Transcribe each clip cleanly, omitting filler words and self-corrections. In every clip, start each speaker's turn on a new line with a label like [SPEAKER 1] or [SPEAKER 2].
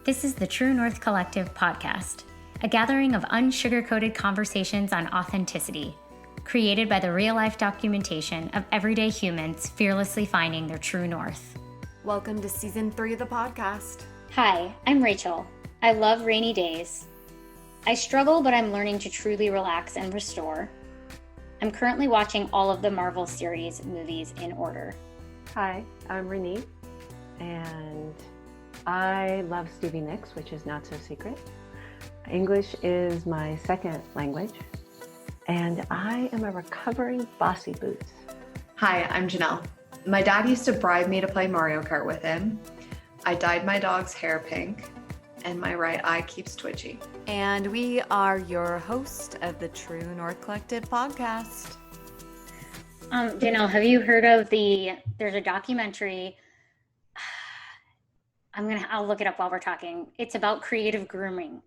[SPEAKER 1] This is the True North Collective podcast, a gathering of unsugar-coated conversations on authenticity, created by the real-life documentation of everyday humans fearlessly finding their true north.
[SPEAKER 2] Welcome to Season 3 of the podcast.
[SPEAKER 1] Hi, I'm Rachel. I love rainy days. I struggle, but I'm learning to truly relax and restore. I'm currently watching all of the Marvel series movies in order.
[SPEAKER 3] Hi, I'm Ronit, and I love Stevie Nicks, which is not so secret. English is my second language, and I am a recovering bossy boots.
[SPEAKER 2] Hi, I'm Jenell. My dad used to bribe me to play Mario Kart with him. I dyed my dog's hair pink, and my right eye keeps twitchy.
[SPEAKER 4] And we are your host of the True North Collective podcast.
[SPEAKER 1] Jenell, have you heard of there's a documentary, I'll look it up while we're talking. It's about creative grooming.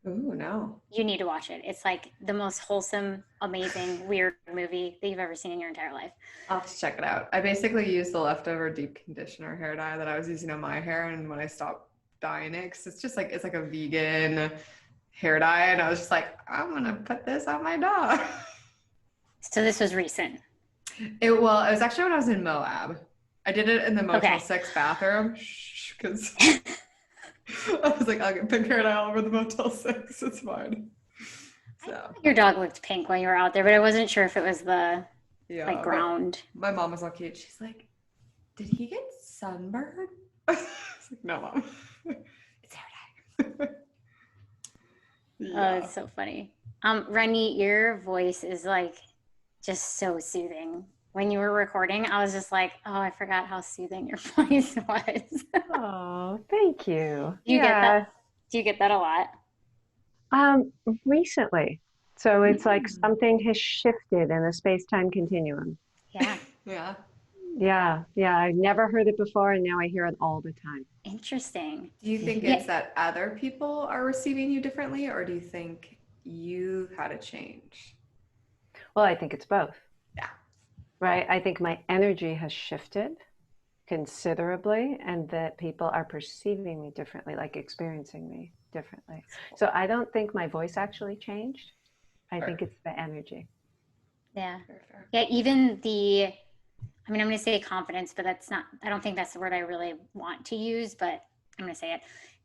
[SPEAKER 2] Ooh, no.
[SPEAKER 1] You need to watch it. It's like the most wholesome, amazing, weird movie that you've ever seen in your entire life.
[SPEAKER 2] I'll have to check it out. I basically used the leftover deep conditioner hair dye that I was using on my hair, and when I stopped dyeing it, 'cause it's like a vegan hair dye, and I was just like, I'm gonna put this on my dog.
[SPEAKER 1] So this was recent.
[SPEAKER 2] It was actually when I was in Moab. I did it in the Motel 6 bathroom because I was like, I'll get pink hair dye all over the Motel 6. It's fine. So
[SPEAKER 1] your dog looked pink when you were out there, but I wasn't sure if it was the ground.
[SPEAKER 2] My mom was all cute. She's like, did he get sunburned? I was like, no, Mom. It's hair dye.
[SPEAKER 1] Oh, it's so funny. Rennie, your voice is like just so soothing. When you were recording, I was just like, oh, I forgot how soothing your voice was.
[SPEAKER 3] Oh, thank you.
[SPEAKER 1] Do you get that? Do you get that a lot?
[SPEAKER 3] Recently. So it's like something has shifted in the space-time continuum.
[SPEAKER 1] Yeah.
[SPEAKER 2] Yeah.
[SPEAKER 3] Yeah. I never heard it before, and now I hear it all the time.
[SPEAKER 1] Interesting.
[SPEAKER 2] Do you think it's that other people are receiving you differently, or do you think you've had a change?
[SPEAKER 3] Well, I think it's both.
[SPEAKER 2] Yeah.
[SPEAKER 3] Right? I think my energy has shifted considerably, and that people are perceiving me differently, like experiencing me differently. So I don't think my voice actually changed. I think it's the energy.
[SPEAKER 1] Yeah.
[SPEAKER 2] Fair.
[SPEAKER 1] Yeah, even I'm going to say confidence, but I don't think that's the word I really want to use, but I'm going to say it.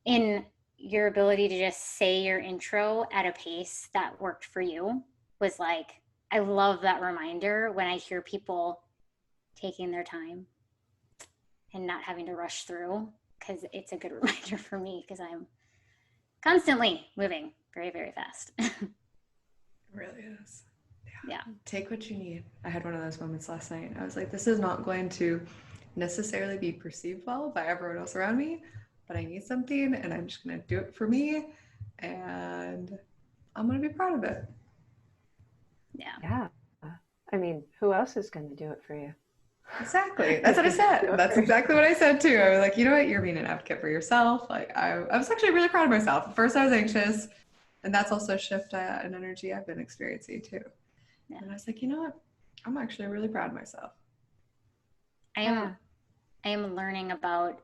[SPEAKER 1] In your ability to just say your intro at a pace that worked for you was like, I love that reminder when I hear people taking their time and not having to rush through, because it's a good reminder for me, because I'm constantly moving very, very fast.
[SPEAKER 2] It really is.
[SPEAKER 1] Yeah.
[SPEAKER 2] Take what you need. I had one of those moments last night. I was like, this is not going to necessarily be perceived well by everyone else around me, but I need something, and I'm just going to do it for me, and I'm going to be proud of it.
[SPEAKER 3] Yeah. I mean, who else is going to do it for you?
[SPEAKER 2] Exactly. That's what I said. That's exactly what I said too. I was like, you know what? You're being an advocate for yourself. Like I was actually really proud of myself. At first I was anxious, and that's also a shift in energy I've been experiencing too. Yeah. And I was like, you know what? I'm actually really proud of myself.
[SPEAKER 1] I am learning about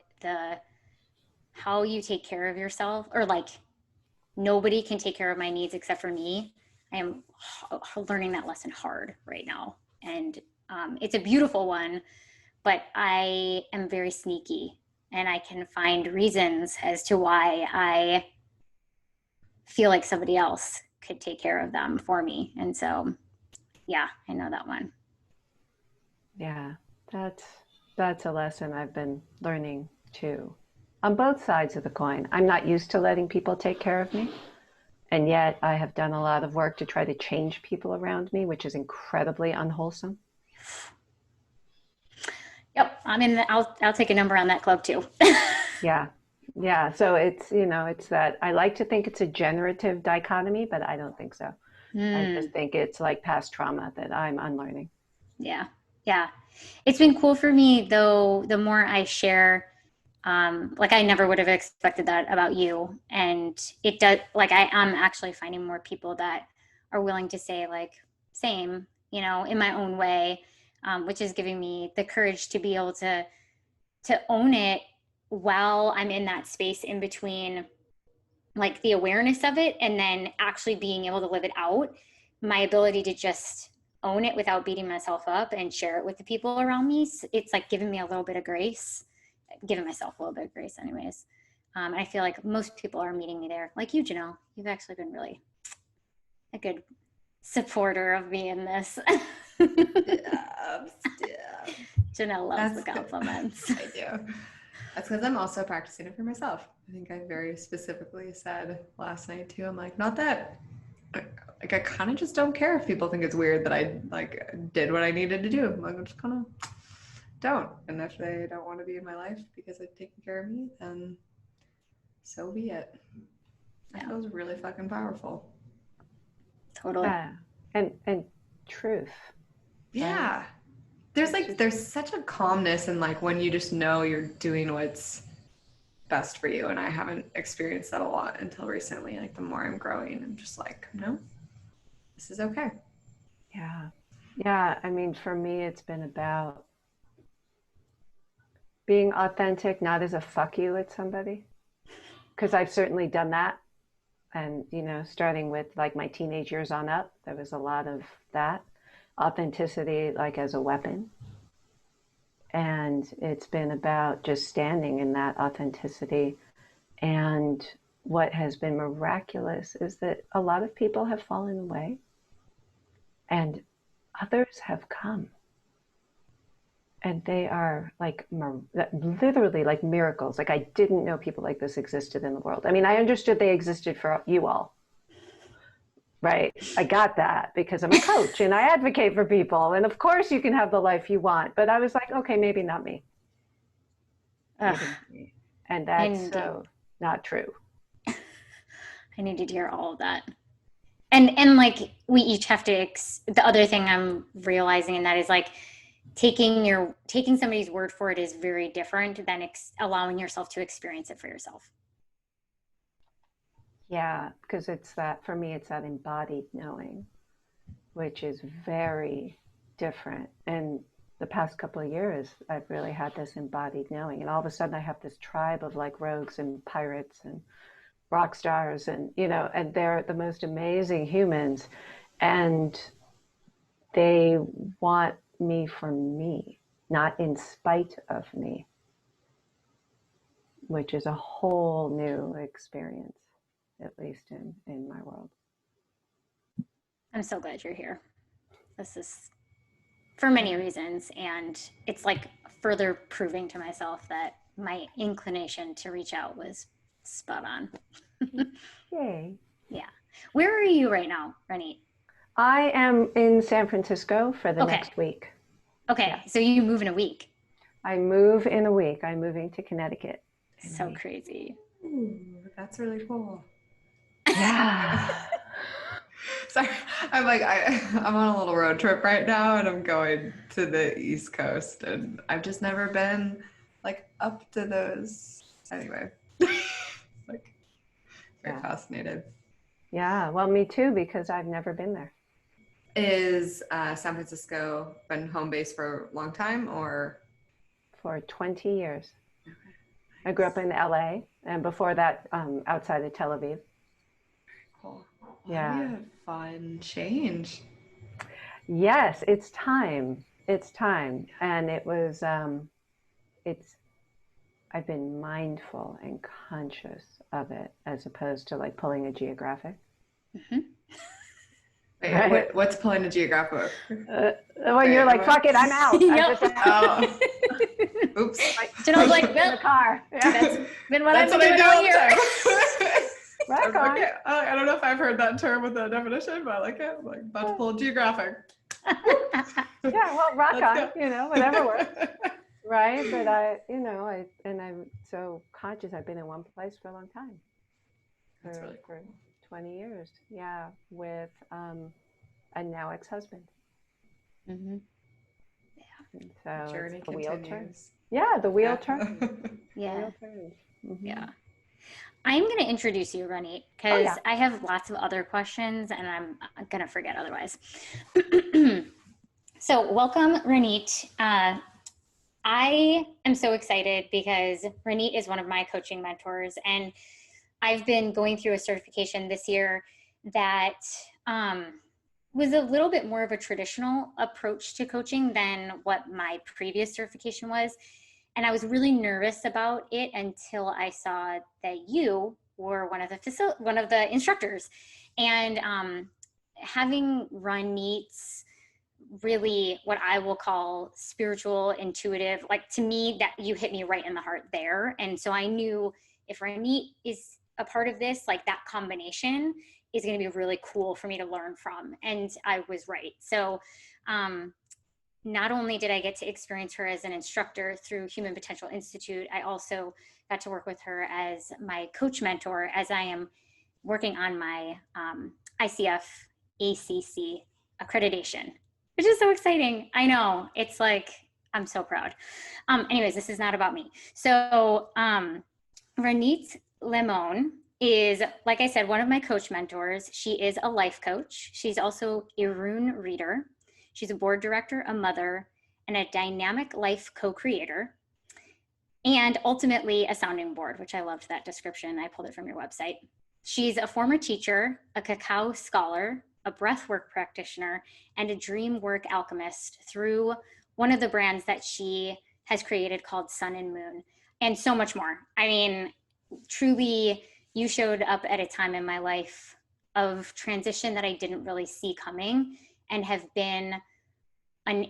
[SPEAKER 1] how you take care of yourself, or like nobody can take care of my needs except for me. I am learning that lesson hard right now. And it's a beautiful one, but I am very sneaky, and I can find reasons as to why I feel like somebody else could take care of them for me. And so, yeah, I know that one.
[SPEAKER 3] Yeah, that's a lesson I've been learning too. On both sides of the coin. I'm not used to letting people take care of me. And yet I have done a lot of work to try to change people around me, which is incredibly unwholesome.
[SPEAKER 1] Yep. I'll take a number on that club too.
[SPEAKER 3] Yeah. So it's that I like to think it's a generative dichotomy, but I don't think so. I just think it's like past trauma that I'm unlearning.
[SPEAKER 1] Yeah. It's been cool for me though. The more I share, like I never would have expected that about you. And it does, like I'm actually finding more people that are willing to say like, same, in my own way, which is giving me the courage to be able to own it while I'm in that space in between like the awareness of it and then actually being able to live it out, my ability to just own it without beating myself up and share it with the people around me, it's like giving me a little bit of grace, giving myself a little bit of grace anyways. I feel like most people are meeting me there. Like you, Jenell, you've actually been really a good supporter of me in this.
[SPEAKER 2] Yeah.
[SPEAKER 1] Jenell loves the compliments.
[SPEAKER 2] I do. That's because I'm also practicing it for myself. I think I very specifically said last night too, I'm like, not that, like I kind of just don't care if people think it's weird that I like did what I needed to do. Like I'm just kind of don't. And if they don't want to be in my life because they've taken care of me, then so be it. That feels really fucking powerful.
[SPEAKER 1] Totally.
[SPEAKER 3] Yeah. And truth.
[SPEAKER 2] Yeah. Right? There's such a calmness in like when you just know you're doing what's best for you. And I haven't experienced that a lot until recently. Like the more I'm growing, I'm just like, no, this is okay.
[SPEAKER 3] Yeah. Yeah. I mean, for me, it's been about being authentic, not as a fuck you at somebody. Because I've certainly done that. And, you know, starting with like my teenage years on up, there was a lot of that authenticity, like as a weapon. And it's been about just standing in that authenticity. And what has been miraculous is that a lot of people have fallen away and others have come. And they are like literally like miracles. Like I didn't know people like this existed in the world. I mean, I understood they existed for you all, right? I got that because I'm a coach and I advocate for people. And of course you can have the life you want. But I was like, okay, maybe not me. Maybe not me. And that's so not true.
[SPEAKER 1] I needed to hear all of that. And like we each have to, the other thing I'm realizing in that is like, taking somebody's word for it is very different than allowing yourself to experience it for yourself.
[SPEAKER 3] Yeah, because it's that, for me, it's that embodied knowing, which is very different. And the past couple of years, I've really had this embodied knowing. And all of a sudden I have this tribe of like rogues and pirates and rock stars and, you know, and they're the most amazing humans. And they want me for me, not in spite of me, which is a whole new experience, at least in my world.
[SPEAKER 1] I'm so glad you're here. This is for many reasons, and it's like further proving to myself that my inclination to reach out was spot on.
[SPEAKER 3] Yay.
[SPEAKER 1] Yeah. Where are you right now, Ronit?
[SPEAKER 3] I am in San Francisco for the next week.
[SPEAKER 1] Okay, yeah. So you move in a week.
[SPEAKER 3] I move in a week. I'm moving to Connecticut.
[SPEAKER 1] So crazy.
[SPEAKER 2] Ooh, that's really cool.
[SPEAKER 3] Yeah.
[SPEAKER 2] Sorry, I'm like, I'm on a little road trip right now and I'm going to the East Coast and I've just never been like up to those. Anyway, like very fascinated.
[SPEAKER 3] Yeah, well, me too, because I've never been there.
[SPEAKER 2] Is San Francisco been home base for a long time or?
[SPEAKER 3] For 20 years.
[SPEAKER 2] Okay.
[SPEAKER 3] I grew up in LA and before that outside of Tel Aviv.
[SPEAKER 2] Very cool.
[SPEAKER 3] Yeah.
[SPEAKER 2] What a fun change.
[SPEAKER 3] Yes, it's time. It's time. And it was, I've been mindful and conscious of it as opposed to like pulling a geographic.
[SPEAKER 1] Mm-hmm.
[SPEAKER 2] Wait,
[SPEAKER 3] right?
[SPEAKER 2] What's pulling a geographic?
[SPEAKER 3] When you're like, fuck it, I'm out.
[SPEAKER 1] Yep.
[SPEAKER 2] Oops.
[SPEAKER 1] Jenell's like,
[SPEAKER 3] in the car. Yeah.
[SPEAKER 1] That's been what I've been doing all year.
[SPEAKER 3] Rock on.
[SPEAKER 2] Okay. I don't know if I've heard that term with the definition, but I like it. I'm like, about to pull a geographic.
[SPEAKER 3] Yeah, well, rock
[SPEAKER 2] Let's
[SPEAKER 3] on,
[SPEAKER 2] go.
[SPEAKER 3] you know, whatever works. Right? But I'm so conscious. I've been in one place for a long time.
[SPEAKER 2] That's really cool.
[SPEAKER 3] For 20 years. Yeah, with a now ex-husband.
[SPEAKER 1] Mm-hmm.
[SPEAKER 3] And so
[SPEAKER 2] The journey
[SPEAKER 3] the wheel turns.
[SPEAKER 2] continues.
[SPEAKER 3] Yeah, the wheel turns.
[SPEAKER 1] Yeah.
[SPEAKER 3] The wheel turns. Mm-hmm.
[SPEAKER 1] Yeah. I'm going to introduce you, Ronit, because I have lots of other questions and I'm going to forget otherwise. So welcome, Ronit. I am so excited because Ronit is one of my coaching mentors, and I've been going through a certification this year that was a little bit more of a traditional approach to coaching than what my previous certification was. And I was really nervous about it until I saw that you were one of the instructors, and having Ronit's really what I will call spiritual, intuitive, like to me, that you hit me right in the heart there. And so I knew if Ronit is a part of this, like that combination is going to be really cool for me to learn from. And I was right. So not only did I get to experience her as an instructor through Human Potential Institute, I also got to work with her as my coach mentor as I am working on my ICF ACC accreditation, which is so exciting. I know, it's like, I'm so proud. Anyways, this is not about me. So Ronit LeMon is, like I said, one of my coach mentors. She is a life coach. She's also a rune reader. She's a board director, a mother, and a dynamic life co-creator, and ultimately a sounding board, which I loved that description. I pulled it from your website. She's a former teacher, a cacao scholar, a breathwork practitioner, and a dreamwork alchemist through one of the brands that she has created called Sun and Moon, and so much more. I mean, truly, you showed up at a time in my life of transition that I didn't really see coming, and have been what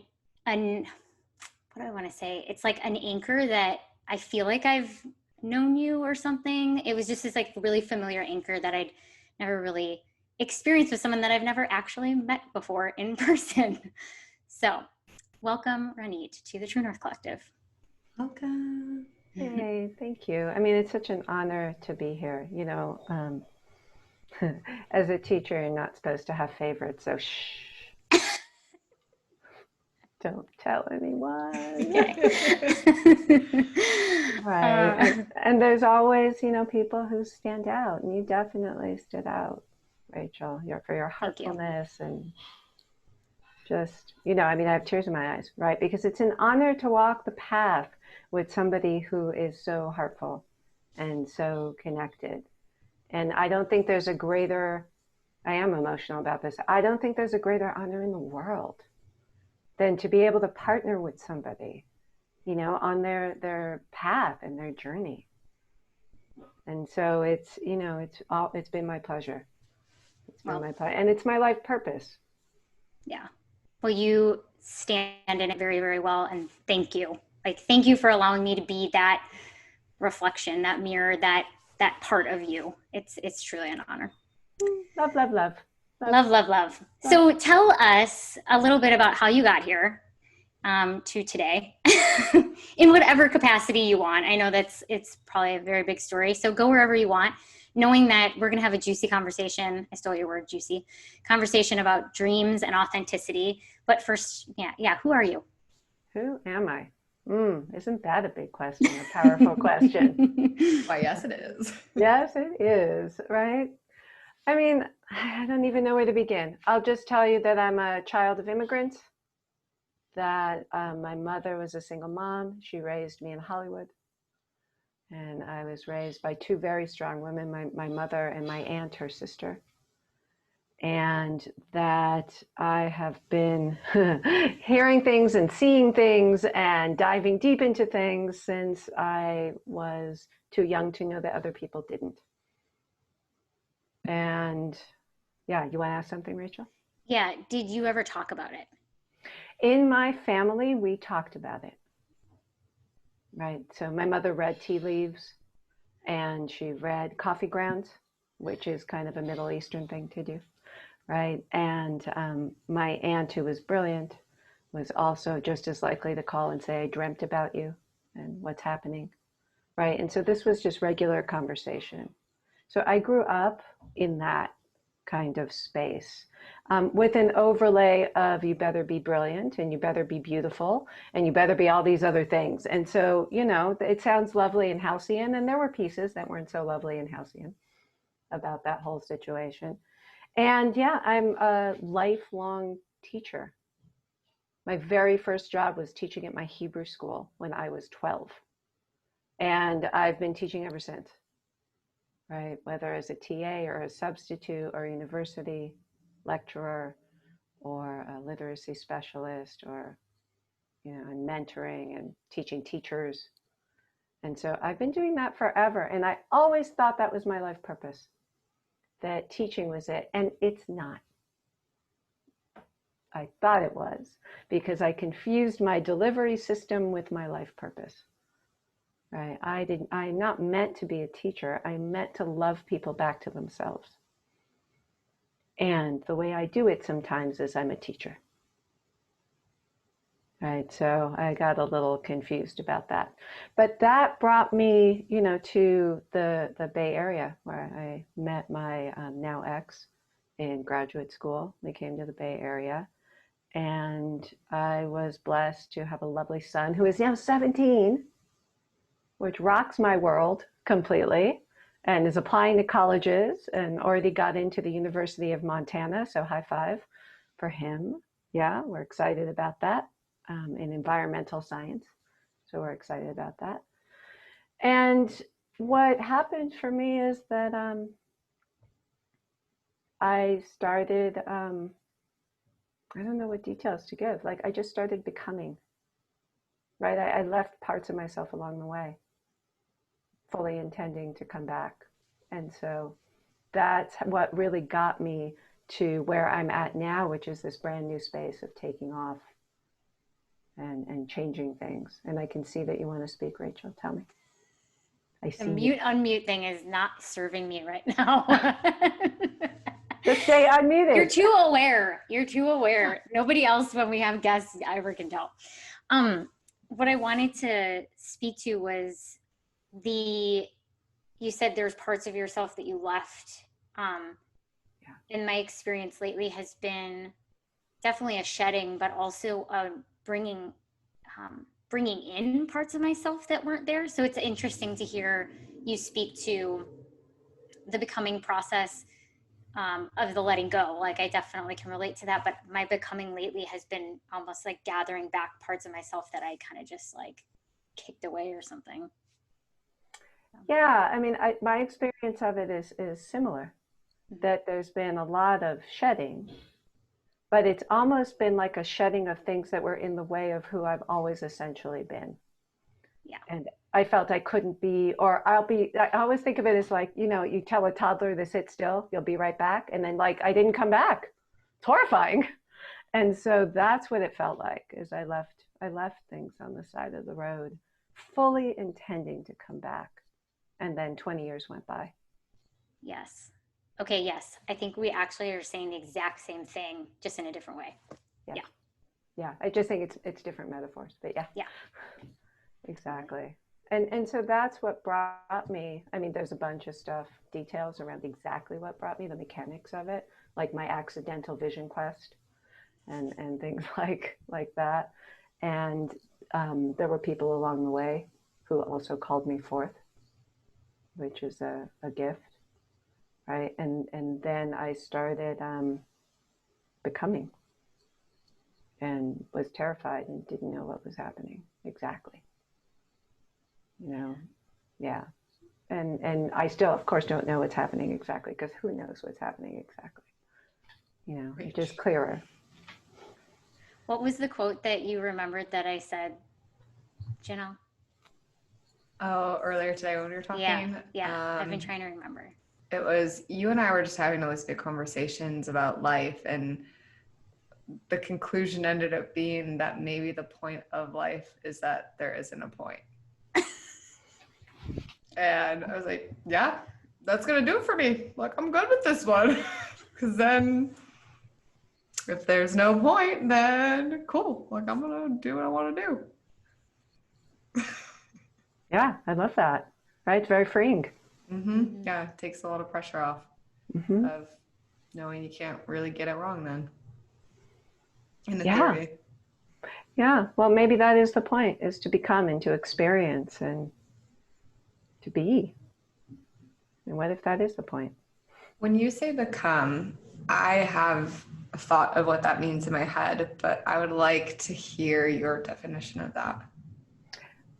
[SPEAKER 1] do I want to say? It's like an anchor that I feel like I've known you or something. It was just this like really familiar anchor that I'd never really experienced with someone that I've never actually met before in person. So welcome, Ronit, to the True North Collective.
[SPEAKER 2] Welcome.
[SPEAKER 3] Hey, thank you. I mean, it's such an honor to be here. You know, as a teacher, you're not supposed to have favorites, so shh. Don't tell anyone. Right. And there's always, you know, people who stand out, and you definitely stood out, Rachel, for your heartfulness and just, you know, I mean, I have tears in my eyes, right? Because it's an honor to walk the path with somebody who is so heartful and so connected. And I don't think there's a greater, I am emotional about this, I don't think there's a greater honor in the world than to be able to partner with somebody, you know, on their path and their journey. And so it's, you know, it's been my pleasure. It's been my pleasure. And it's my life purpose.
[SPEAKER 1] Yeah. Well, you stand in it very, very well. And thank you. Like, thank you for allowing me to be that reflection, that mirror, that part of you. It's truly an honor.
[SPEAKER 3] Love, love, love.
[SPEAKER 1] Love, love, love. So tell us a little bit about how you got here to today in whatever capacity you want. I know it's probably a very big story. So go wherever you want, knowing that we're going to have a juicy conversation. I stole your word, juicy conversation about dreams and authenticity. But first, yeah. Who are you?
[SPEAKER 3] Who am I? Isn't that a big question, a powerful question?
[SPEAKER 2] Why, yes, it is.
[SPEAKER 3] Yes, it is, right? I mean, I don't even know where to begin. I'll just tell you that I'm a child of immigrants, that my mother was a single mom. She raised me in Hollywood. And I was raised by two very strong women, my mother and my aunt, her sister. And that I have been hearing things and seeing things and diving deep into things since I was too young to know that other people didn't. And yeah, you want to ask something, Rachel?
[SPEAKER 1] Yeah. Did you ever talk about it?
[SPEAKER 3] In my family, we talked about it. Right. So my mother read tea leaves and she read coffee grounds, which is kind of a Middle Eastern thing to do. Right. And my aunt, who was brilliant, was also just as likely to call and say, I dreamt about you and what's happening. Right. And so this was just regular conversation. So I grew up in that kind of space with an overlay of you better be brilliant and you better be beautiful and you better be all these other things. And so, you know, it sounds lovely and halcyon, and there were pieces that weren't so lovely and halcyon about that whole situation. And yeah, I'm a lifelong teacher. My very first job was teaching at my Hebrew school when I was 12. And I've been teaching ever since, right? Whether as a TA or a substitute or a university lecturer or a literacy specialist or, and mentoring and teaching teachers. And so I've been doing that forever. And I always thought that was my life purpose, that teaching was it. And it's not. I thought it was because I confused my delivery system with my life purpose. Right? I'm not meant to be a teacher. I'm meant to love people back to themselves. And the way I do it sometimes is I'm a teacher. Right? So I got a little confused about that. But that brought me, to the Bay Area where I met my now ex in graduate school. We came to the Bay Area. And I was blessed to have a lovely son who is now 17, which rocks my world completely, and is applying to colleges and already got into the University of Montana. So high five for him. Yeah, we're excited about that, in environmental science. So we're excited about that. And what happened for me is that I started, I don't know what details to give. Like I just started becoming, right? I left parts of myself along the way, fully intending to come back. And so that's what really got me to where I'm at now, which is this brand new space of taking off and changing things. And I can see that you want to speak, Rachel. Tell me. I see
[SPEAKER 1] the mute unmute thing is not serving me right now.
[SPEAKER 3] Just stay unmuted.
[SPEAKER 1] You're too aware. You're too aware. Nobody else, when we have guests, ever can tell. What I wanted to speak to was you said there's parts of yourself that you left. In my experience lately has been definitely a shedding, but also a bringing in parts of myself that weren't there. So it's interesting to hear you speak to the becoming process of the letting go. Like I definitely can relate to that, but my becoming lately has been almost like gathering back parts of myself that I kind of just like kicked away or something.
[SPEAKER 3] Yeah, I mean, my experience of it is similar, that there's been a lot of shedding, but it's almost been like a shedding of things that were in the way of who I've always essentially been.
[SPEAKER 1] Yeah.
[SPEAKER 3] And I felt I couldn't be, or I always think of it as like, you tell a toddler to sit still, you'll be right back. And then like, I didn't come back. It's horrifying. And so that's what it felt like, is I left things on the side of the road, fully intending to come back. And then 20 years went by.
[SPEAKER 1] Yes. Okay. Yes. I think we actually are saying the exact same thing, just in a different way.
[SPEAKER 3] Yeah. Yeah. I just think it's different metaphors, but yeah.
[SPEAKER 1] Yeah.
[SPEAKER 3] Exactly. And so that's what brought me. I mean, there's a bunch of stuff, details around exactly what brought me, the mechanics of it, like my accidental vision quest and things like that. And there were people along the way who also called me forth, which is a gift, right? And then I started becoming and was terrified and didn't know what was happening exactly. Yeah. And I still, of course, don't know what's happening exactly, because who knows what's happening exactly. It's just clearer.
[SPEAKER 1] What was the quote that you remembered that I said, Jenell?
[SPEAKER 2] Oh, earlier today when we were talking?
[SPEAKER 1] Yeah. I've been trying to remember.
[SPEAKER 2] It was, you and I were just having all these big conversations about life, and the conclusion ended up being that maybe the point of life is that there isn't a point. And I was like, yeah, that's going to do it for me. Like, I'm good with this one. Because then if there's no point, then cool. Like, I'm going to do what I want to do.
[SPEAKER 3] Yeah, I love that. Right? It's very freeing.
[SPEAKER 2] Mm-hmm. Yeah, it takes a lot of pressure off of knowing you can't really get it wrong then. In the theory.
[SPEAKER 3] Yeah. Well, maybe that is the point, is to become and to experience and to be. And what if that is the point?
[SPEAKER 2] When you say become, I have thought of what that means in my head, but I would like to hear your definition of that.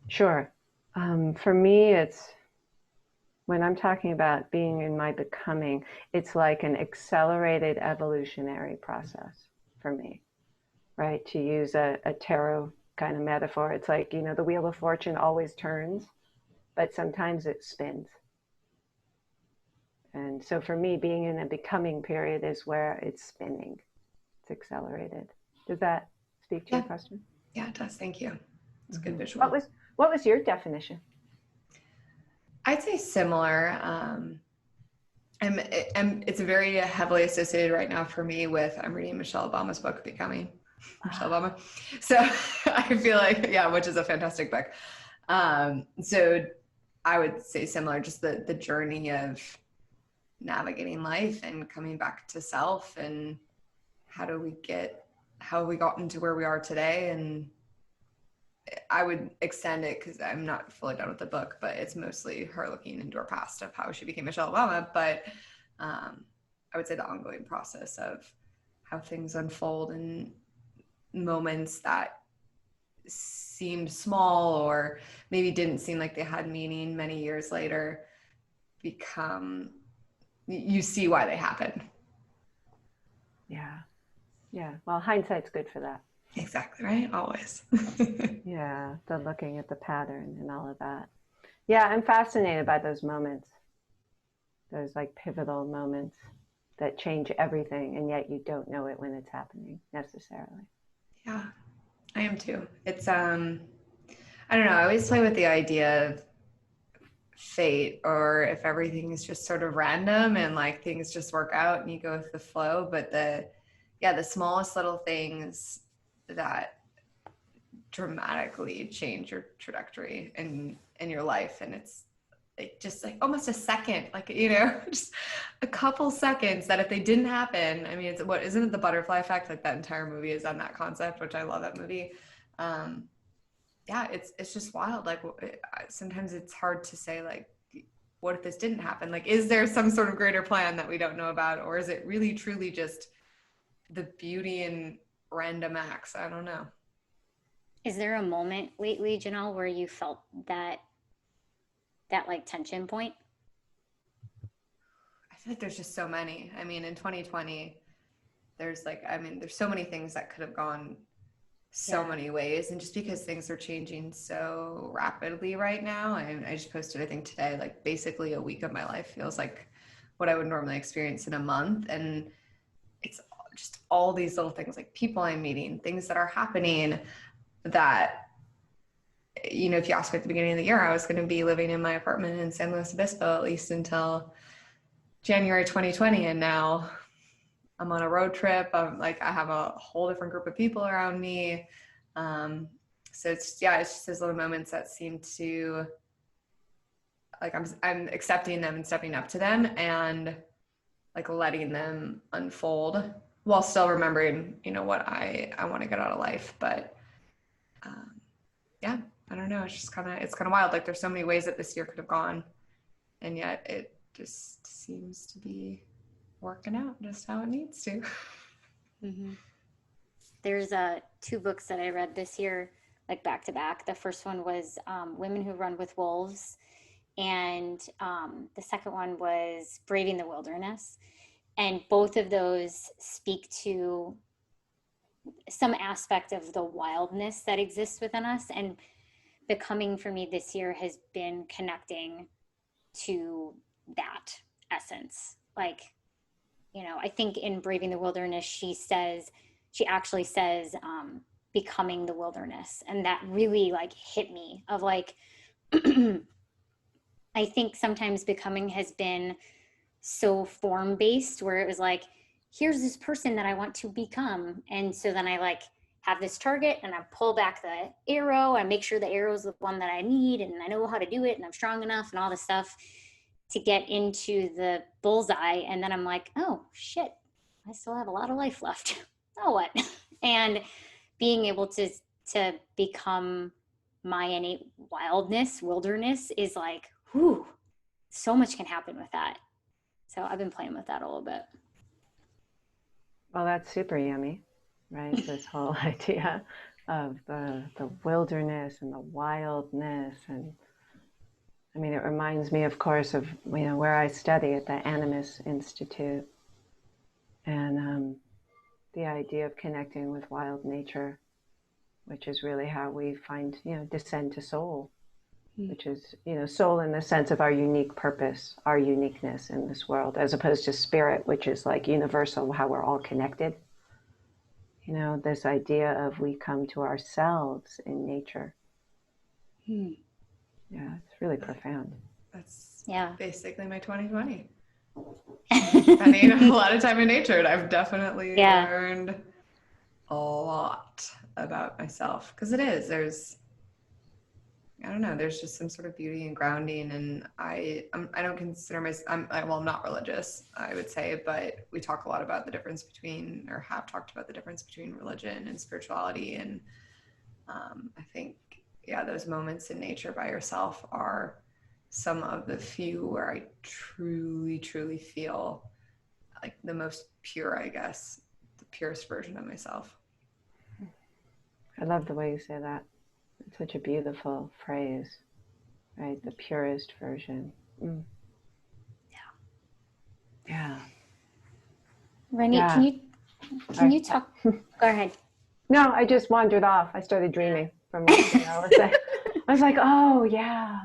[SPEAKER 3] Sure. For me, it's when I'm talking about being in my becoming, it's like an accelerated evolutionary process for me, right? To use a tarot kind of metaphor, it's like, the wheel of fortune always turns, but sometimes it spins. And so for me, being in a becoming period is where it's spinning. It's accelerated. Does that speak to your question?
[SPEAKER 2] Yeah, it does. Thank you. It's a good visual.
[SPEAKER 3] What was your definition?
[SPEAKER 2] I'd say similar. It's very heavily associated right now for me with, I'm reading Michelle Obama's book, Becoming. Michelle Obama. So I feel like, which is a fantastic book. So I would say similar, just the journey of navigating life and coming back to self, and how have we gotten to where we are today. And I would extend it, because I'm not fully done with the book, but it's mostly her looking into her past of how she became Michelle Obama. But I would say the ongoing process of how things unfold, and moments that seemed small or maybe didn't seem like they had meaning many years later you see why they happened.
[SPEAKER 3] Yeah. Well, hindsight's good for that.
[SPEAKER 2] Exactly, right? Always.
[SPEAKER 3] Yeah, the looking at the pattern and all of that. Yeah, I'm fascinated by those moments. Those like pivotal moments that change everything, and yet you don't know it when it's happening necessarily.
[SPEAKER 2] Yeah, I am too. It's, I don't know, I always play with the idea of fate, or if everything is just sort of random and like things just work out and you go with the flow. But the smallest little things that dramatically change your trajectory in your life. And it's like just like almost a second, like, just a couple seconds that if they didn't happen, I mean, isn't it the butterfly effect? Like that entire movie is on that concept, which I love that movie. It's just wild. Like sometimes it's hard to say, like, what if this didn't happen? Like, is there some sort of greater plan that we don't know about? Or is it really truly just the beauty in random acts? I don't know.
[SPEAKER 1] Is there a moment lately, Jenell, where you felt that like tension point?
[SPEAKER 2] I feel like there's just so many. I mean, in 2020, there's so many things that could have gone so many ways. And just because things are changing so rapidly right now, and I just posted, I think today, like basically a week of my life feels like what I would normally experience in a month. And it's just all these little things, like people I'm meeting, things that are happening that, if you asked me at the beginning of the year, I was going to be living in my apartment in San Luis Obispo at least until January 2020. And now I'm on a road trip. I have a whole different group of people around me. So it's just those little moments that seem to, like, I'm accepting them and stepping up to them and like letting them unfold while still remembering, what I want to get out of life. But I don't know. It's just kind of wild. Like there's so many ways that this year could have gone, and yet it just seems to be working out just how it needs to.
[SPEAKER 1] Mm-hmm. There's two books that I read this year, like back to back. The first one was Women Who Run with Wolves, and the second one was Braving the Wilderness. And both of those speak to some aspect of the wildness that exists within us. And becoming for me this year has been connecting to that essence. Like, I think in Braving the Wilderness, she actually says, becoming the wilderness. And that really like hit me of like, I think sometimes becoming has been so form-based, where it was like, here's this person that I want to become. And so then I like have this target and I pull back the arrow. I make sure the arrow is the one that I need and I know how to do it and I'm strong enough and all this stuff to get into the bullseye. And then I'm like, oh shit, I still have a lot of life left. Now what? And being able to become my innate wilderness is like, whew, so much can happen with that. So I've been playing with that a little bit.
[SPEAKER 3] Well, that's super yummy, right? This whole idea of the wilderness and the wildness. And I mean, it reminds me, of course, of, where I study at the Animist Institute, and the idea of connecting with wild nature, which is really how we find, descend to soul, which is, soul in the sense of our unique purpose, our uniqueness in this world, as opposed to spirit, which is like universal, how we're all connected. This idea of we come to ourselves in nature. Yeah, it's really profound.
[SPEAKER 2] That's
[SPEAKER 1] Yeah.
[SPEAKER 2] basically my 2020. Spending a lot of time in nature, and I've definitely learned a lot about myself, because there's I don't know, there's just some sort of beauty and grounding, and I don't consider myself, I'm not religious, I would say, but we talk a lot about the difference between, or have talked about the difference between religion and spirituality, and I think, those moments in nature by yourself are some of the few where I truly, truly feel like the most pure, I guess, the purest version of myself.
[SPEAKER 3] I love the way you say that. It's such a beautiful phrase, right? The purest version. Yeah.
[SPEAKER 1] Ronit, can you talk? Go ahead.
[SPEAKER 3] No, I just wandered off. I started dreaming from what Jenell was saying. I was like, oh yeah.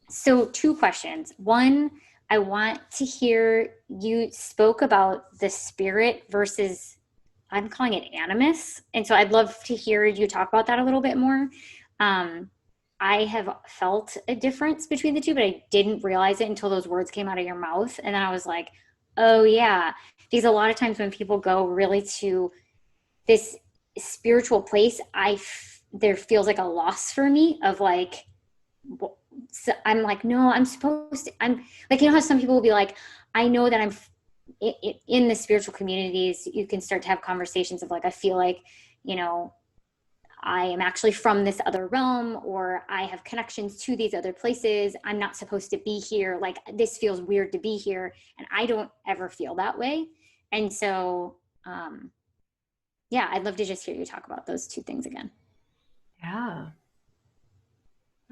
[SPEAKER 1] So 2 questions. One, I want to hear, you spoke about the spirit versus, I'm calling it animus. And so I'd love to hear you talk about that a little bit more. I have felt a difference between the two, but I didn't realize it until those words came out of your mouth. And then I was like, oh yeah. Because a lot of times when people go really to this spiritual place, there feels like a loss for me of like, so I'm like, no, I'm like, how some people will be like, I know that I'm in the spiritual communities, you can start to have conversations of like, I feel like, I am actually from this other realm, or I have connections to these other places. I'm not supposed to be here. Like, this feels weird to be here. And I don't ever feel that way. And so, I'd love to just hear you talk about those 2 things again.
[SPEAKER 3] Yeah.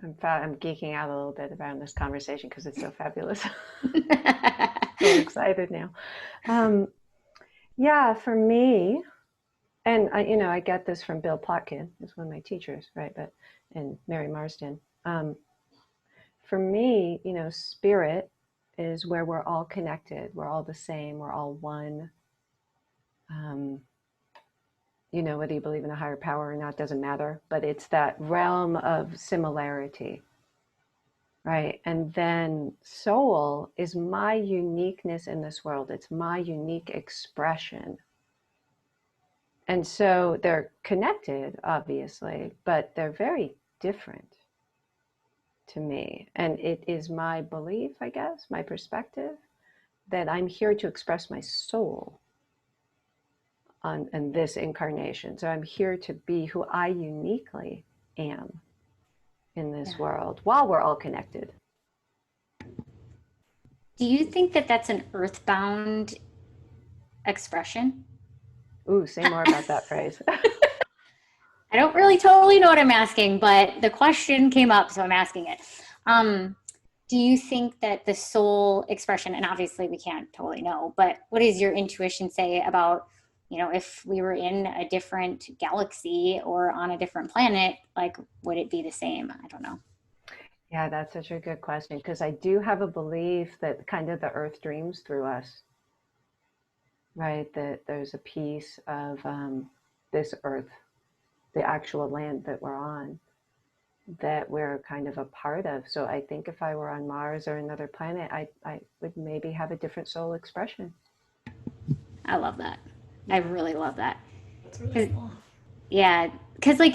[SPEAKER 3] I'm geeking out a little bit around this conversation because it's so fabulous. So excited now. For me, and I get this from Bill Plotkin, who's one of my teachers, right? And Mary Marsden. For me, spirit is where we're all connected. We're all the same. We're all one. Whether you believe in a higher power or not doesn't matter, but it's that realm of similarity, right? And then soul is my uniqueness in this world. It's my unique expression. And so they're connected, obviously, but they're very different to me. And it is my belief, I guess, my perspective, that I'm here to express my soul in this incarnation. So I'm here to be who I uniquely am in this world while we're all connected.
[SPEAKER 1] Do you think that that's an earthbound expression?
[SPEAKER 3] Ooh, say more about that phrase.
[SPEAKER 1] I don't really totally know what I'm asking, but the question came up, so I'm asking it. Do you think that the soul expression, and obviously we can't totally know, but what does your intuition say about, if we were in a different galaxy or on a different planet, like, would it be the same? I don't know.
[SPEAKER 3] Yeah, that's such a good question, because I do have a belief that kind of the earth dreams through us, right? That there's a piece of this earth, the actual land that we're on, that we're kind of a part of. So I think if I were on Mars or another planet, I would maybe have a different soul expression.
[SPEAKER 1] I love that. I really love that.
[SPEAKER 2] That's really cool.
[SPEAKER 1] Yeah, because I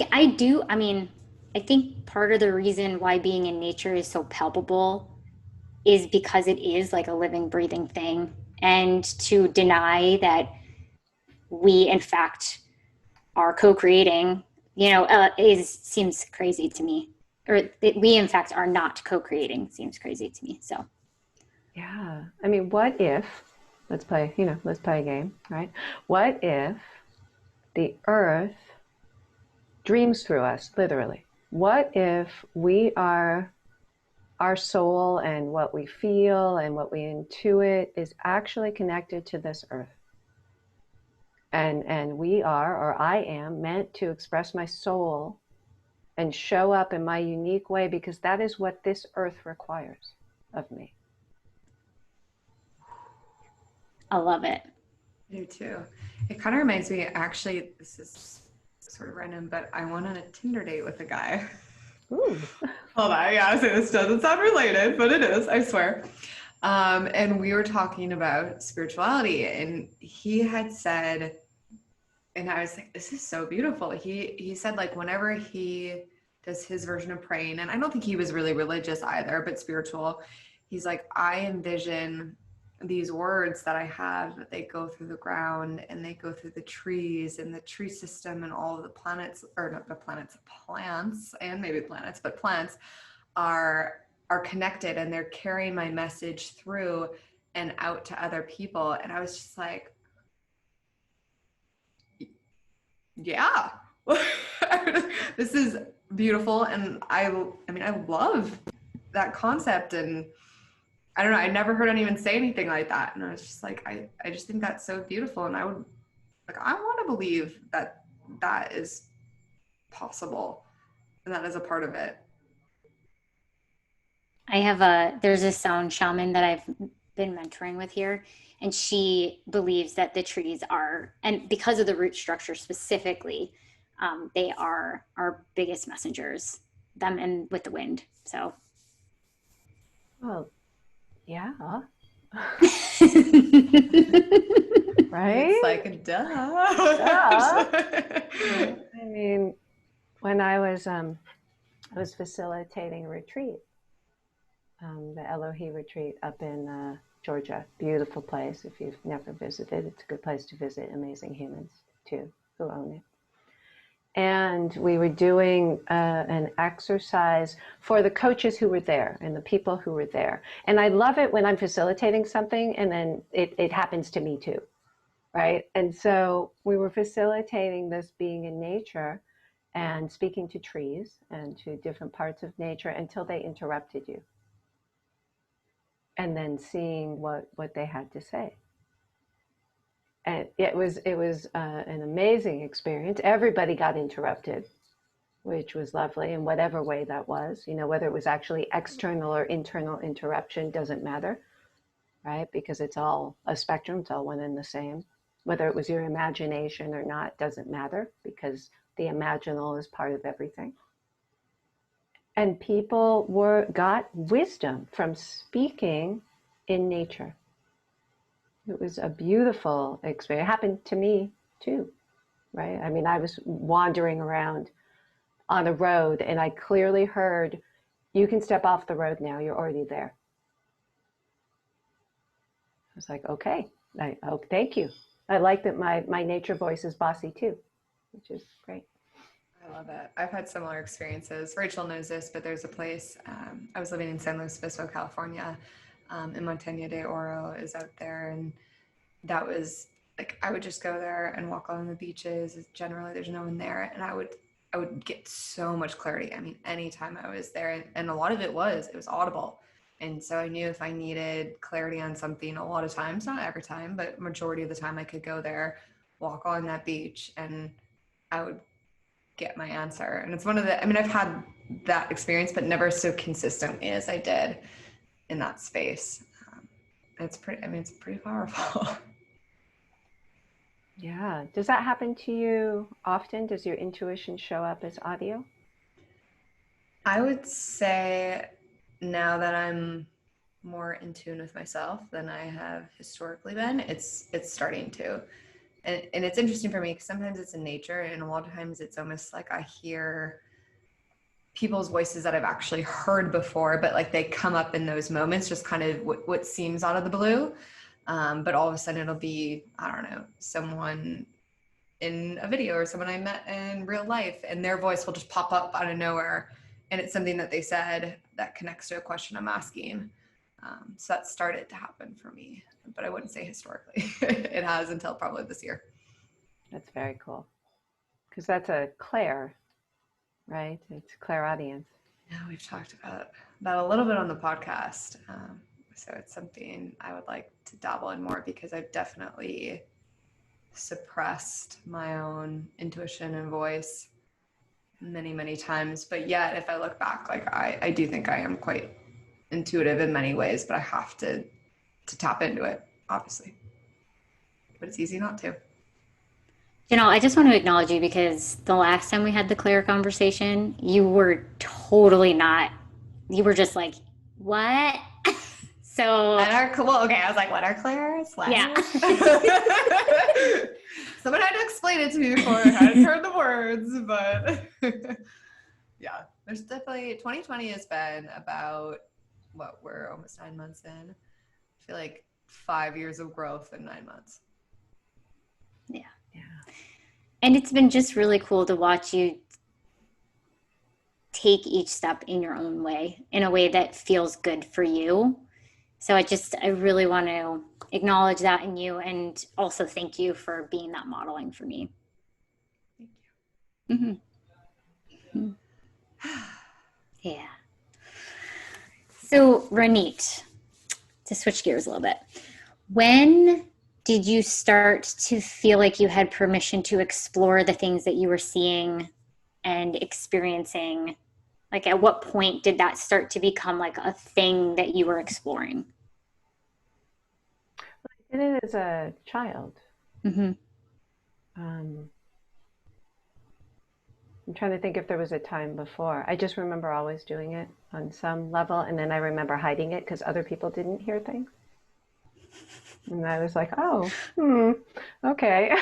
[SPEAKER 1] think part of the reason why being in nature is so palpable is because it is like a living, breathing thing. And to deny that we, in fact, are co-creating, seems crazy to me. Or that we, in fact, are not co-creating seems crazy to me. So,
[SPEAKER 3] yeah. I mean, what if let's play a game, right? What if the earth dreams through us, literally? What if our soul and what we feel and what we intuit is actually connected to this earth? And we are, or I am, meant to express my soul and show up in my unique way, because that is what this earth requires of me.
[SPEAKER 1] I love it.
[SPEAKER 2] I do too. It kind of reminds me, actually, this is sort of random, but I went on a Tinder date with a guy.
[SPEAKER 3] Ooh.
[SPEAKER 2] Hold on, yeah, so this doesn't sound related, but it is, I swear. And we were talking about spirituality, and he had said, and I was like, this is so beautiful. He said, like, whenever he does his version of praying, and I don't think he was really religious either, but spiritual, he's like, I envision these words that I have, that they go through the ground and they go through the trees and the tree system, and all of the planets, or not the planets, plants, and maybe planets, but plants are connected, and they're carrying my message through and out to other people. And I was just like, yeah, this is beautiful. And I mean, I love that concept. And I don't know, I never heard anyone say anything like that. And I was just like, I just think that's so beautiful. And I want to believe that that is possible and that is a part of it.
[SPEAKER 1] There's a sound shaman that I've been mentoring with here, and she believes that the trees are, and because of the root structure specifically, they are our biggest messengers, them and with the wind. So.
[SPEAKER 3] Well, yeah.
[SPEAKER 2] Right? It's like, duh.
[SPEAKER 3] I mean, when I was facilitating a retreat, the Elohi retreat up in Georgia. Beautiful place. If you've never visited, it's a good place to visit. Amazing humans too, who own it. And we were doing an exercise for the coaches who were there and the people who were there. And I love it when I'm facilitating something and then it happens to me too, right? And so we were facilitating this being in nature and speaking to trees and to different parts of nature until they interrupted you. And then seeing what they had to say. And it was an amazing experience. Everybody got interrupted, which was lovely in whatever way that was. You know, whether it was actually external or internal interruption doesn't matter, right? Because it's all a spectrum, it's all one and the same. Whether it was your imagination or not doesn't matter, because the imaginal is part of everything. And people got wisdom from speaking in nature. It was a beautiful experience. It happened to me too, right? I mean, I was wandering around on a road and I clearly heard, you can step off the road now, you're already there. I was like, okay, thank you. I like that my nature voice is bossy too, which is great.
[SPEAKER 2] I love it. I've had similar experiences. Rachel knows this, but there's a place, I was living in San Luis Obispo, California, and Montaña de Oro is out there. And that was like, I would just go there and walk along the beaches. Generally, there's no one there. And I would get so much clarity. I mean, anytime I was there, and a lot of it was audible. And so I knew if I needed clarity on something, a lot of times, not every time, but majority of the time I could go there, walk on that beach, and I would get my answer. And it's one of the, I mean, I've had that experience, but never so consistently as I did in that space. It's pretty powerful.
[SPEAKER 3] Yeah. Does that happen to you often? Does your intuition show up as audio?
[SPEAKER 2] I would say now that I'm more in tune with myself than I have historically been, it's starting to. And it's interesting for me because sometimes it's in nature, and a lot of times it's almost like I hear people's voices that I've actually heard before, but like they come up in those moments, just kind of what seems out of the blue. But all of a sudden it'll be, I don't know, someone in a video or someone I met in real life, and their voice will just pop up out of nowhere. And it's something that they said that connects to a question I'm asking. So that started to happen for me, but I wouldn't say historically. It has until probably this year.
[SPEAKER 3] That's very cool. Because that's a clair, right? It's clairaudience.
[SPEAKER 2] Yeah, we've talked about that a little bit on the podcast. So it's something I would like to dabble in more, because I've definitely suppressed my own intuition and voice many, many times. But yet, if I look back, like I do think I am quite intuitive in many ways, but I have to tap into it, obviously. But it's easy not to.
[SPEAKER 1] Jenell, I just want to acknowledge you because the last time we had the Claire conversation, you were totally not, you were just like, what? So,
[SPEAKER 2] Well, okay, I was like, what are clairs? What?
[SPEAKER 1] yeah.
[SPEAKER 2] Someone had to explain it to me before I hadn't heard the words, but yeah, there's definitely, 2020 has been about, we're almost 9 months in. I feel like 5 years of growth in 9 months.
[SPEAKER 1] Yeah. And it's been just really cool to watch you take each step in your own way, in a way that feels good for you. So I really want to acknowledge that in you, and also thank you for being that modeling for me.
[SPEAKER 2] Thank you.
[SPEAKER 1] Mm-hmm. Yeah. So, Ronit, to switch gears a little bit, when did you start to feel like you had permission to explore the things that you were seeing and experiencing? Like, at what point did that start to become like a thing that you were exploring?
[SPEAKER 3] I did it as a child.
[SPEAKER 1] Mm-hmm.
[SPEAKER 3] I'm trying to think if there was a time before. I just remember always doing it on some level, and then I remember hiding it because other people didn't hear things. And I was like, oh, okay.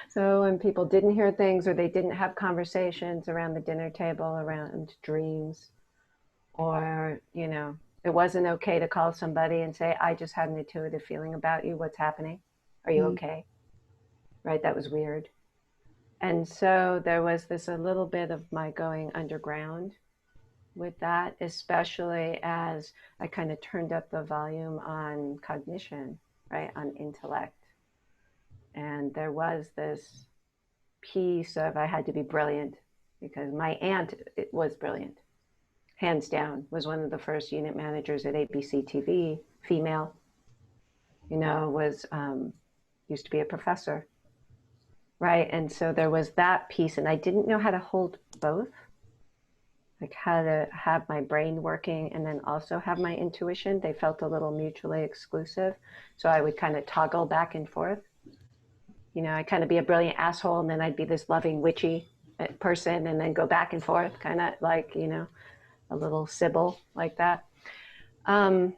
[SPEAKER 3] So when people didn't hear things, or they didn't have conversations around the dinner table around dreams, or, it wasn't okay to call somebody and say, I just had an intuitive feeling about you. What's happening? Are you okay? Right? That was weird. And so there was a little bit of my going underground with that, especially as I kind of turned up the volume on cognition, right, on intellect. And there was this piece of I had to be brilliant, because my aunt was brilliant. Hands down, was one of the first unit managers at ABC TV, female, was used to be a professor, right? And so there was that piece, and I didn't know how to hold both, like how to have my brain working and then also have my intuition. They felt a little mutually exclusive. So I would kind of toggle back and forth. I'd kind of be a brilliant asshole, and then I'd be this loving, witchy person, and then go back and forth, kind of like, a little Sybil like that. And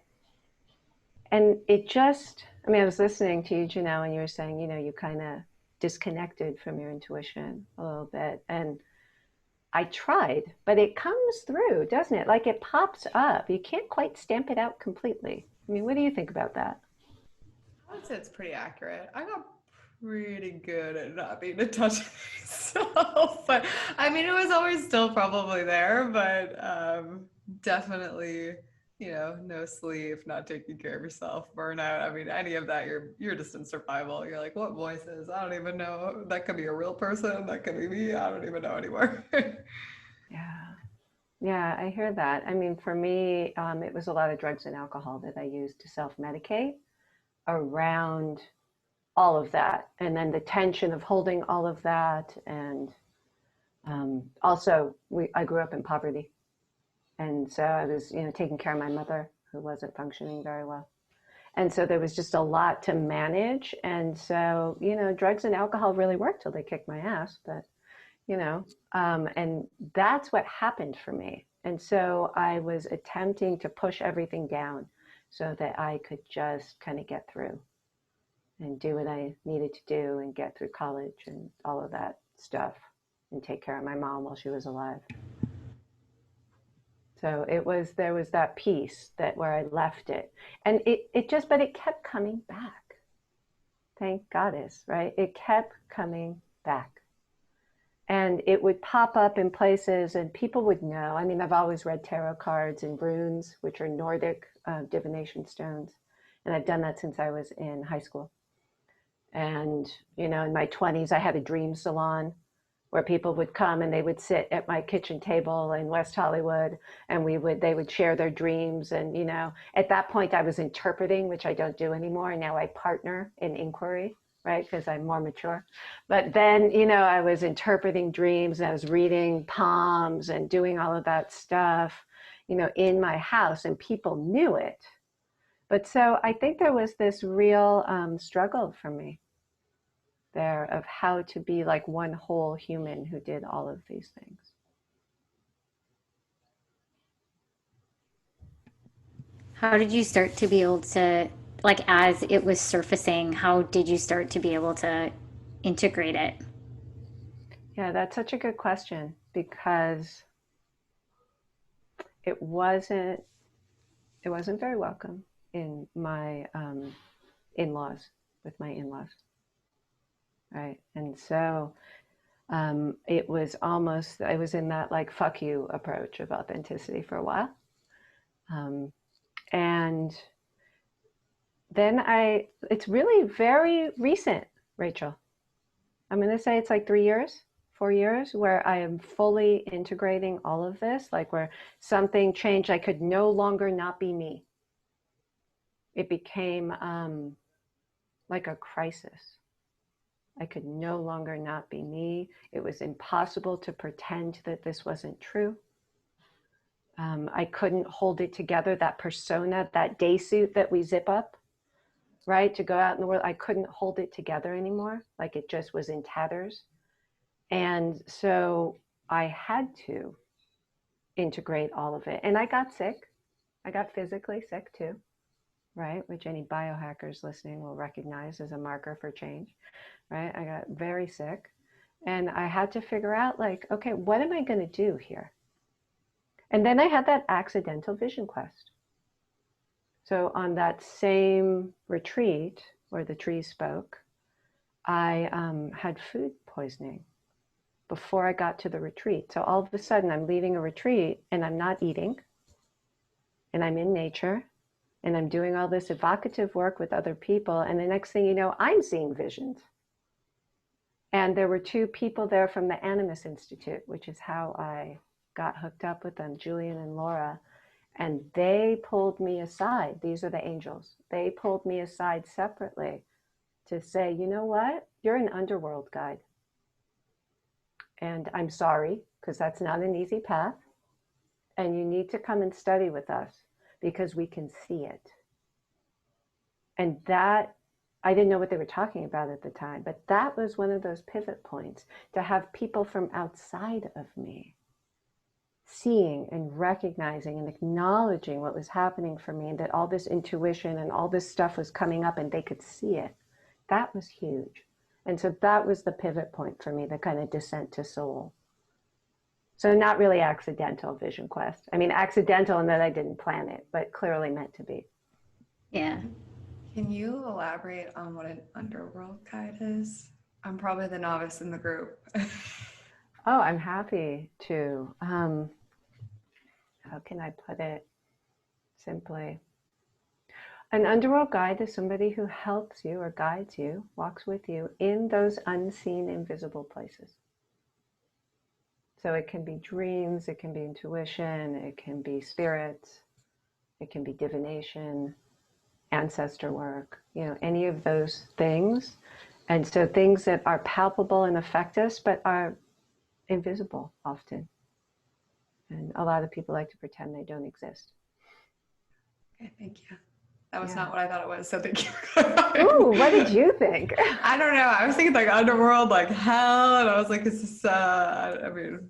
[SPEAKER 3] it just, I was listening to you, Jenell, and you were saying, you kind of disconnected from your intuition a little bit. And I tried, but it comes through, doesn't it? Like, it pops up. You can't quite stamp it out completely. What do you think about that?
[SPEAKER 2] I would say it's pretty accurate. I got pretty good at not being in touch with myself, but it was always still probably there, but definitely, no sleep, not taking care of yourself, burnout. Any of that, you're just in survival. You're like, what voices? I don't even know. That could be a real person. That could be me. I don't even know anymore.
[SPEAKER 3] Yeah, I hear that. For me, it was a lot of drugs and alcohol that I used to self-medicate around all of that, and then the tension of holding all of that. And also I grew up in poverty, and so I was taking care of my mother, who wasn't functioning very well, and so there was just a lot to manage. And so drugs and alcohol really worked till they kicked my ass, but and that's what happened for me. And so I was attempting to push everything down so that I could just kind of get through and do what I needed to do and get through college and all of that stuff and take care of my mom while she was alive. So there was that piece where I left it, and but it kept coming back. Thank Goddess, right? It kept coming back. And it would pop up in places and people would know. I mean, I've always read tarot cards and runes, which are Nordic divination stones. And I've done that since I was in high school. And, you know, in my 20s, I had a dream salon where people would come and they would sit at my kitchen table in West Hollywood, and they would share their dreams. And, you know, at that point I was interpreting, which I don't do anymore. And now I partner in inquiry, right? Because I'm more mature. But then, you know, I was interpreting dreams and I was reading palms and doing all of that stuff, you know, in my house, and people knew it. But so I think there was this real struggle for me there of how to be like one whole human who did all of these things.
[SPEAKER 1] How did you start to be able to, like, as it was surfacing, how did you start to be able to integrate it?
[SPEAKER 3] Yeah, that's such a good question, because it wasn't very welcome in my in-laws, with my in-laws, right? And so I was in that like fuck you approach of authenticity for a while. And then it's really very recent, Rachel. I'm going to say it's like 3 years, 4 years, where I am fully integrating all of this, like where something changed. I could no longer not be me. It became like a crisis. I could no longer not be me. It was impossible to pretend that this wasn't true. I couldn't hold it together, that persona, that day suit that we zip up, right, to go out in the world. I couldn't hold it together anymore. Like it just was in tatters. And so I had to integrate all of it. And I got sick. I got physically sick too, right? Which any biohackers listening will recognize as a marker for change, right? I got very sick. And I had to figure out, like, okay, what am I going to do here? And then I had that accidental vision quest. So on that same retreat where the trees spoke, I had food poisoning before I got to the retreat. So all of a sudden I'm leaving a retreat and I'm not eating, and I'm in nature, and I'm doing all this evocative work with other people. And the next thing you know, I'm seeing visions. And there were 2 people there from the Animus Institute, which is how I got hooked up with them, Julian and Laura. And they pulled me aside. These are the angels. They pulled me aside separately to say, you know what? You're an underworld guide. And I'm sorry, because that's not an easy path. And you need to come and study with us because we can see it. And that, I didn't know what they were talking about at the time, but that was one of those pivot points, to have people from outside of me seeing and recognizing and acknowledging what was happening for me, and that all this intuition and all this stuff was coming up and they could see it. That was huge. And so that was the pivot point for me, the kind of descent to soul. So not really accidental vision quest. I mean, accidental in that I didn't plan it, but clearly meant to be.
[SPEAKER 1] Yeah.
[SPEAKER 2] Can you elaborate on what an underworld guide is? I'm probably the novice in the group.
[SPEAKER 3] Oh, I'm happy to. How can I put it simply? An underworld guide is somebody who helps you or guides you, walks with you in those unseen, invisible places. So it can be dreams, it can be intuition, it can be spirits, it can be divination, ancestor work, you know, any of those things. And so things that are palpable and affect us, but are invisible often. And a lot of people like to pretend they don't exist.
[SPEAKER 2] Okay, thank you. That was
[SPEAKER 3] Yeah.
[SPEAKER 2] not what I thought it was, so thank you.
[SPEAKER 3] Ooh, what did you think?
[SPEAKER 2] I don't know. I was thinking like underworld, like hell, and I was like, is this, I mean,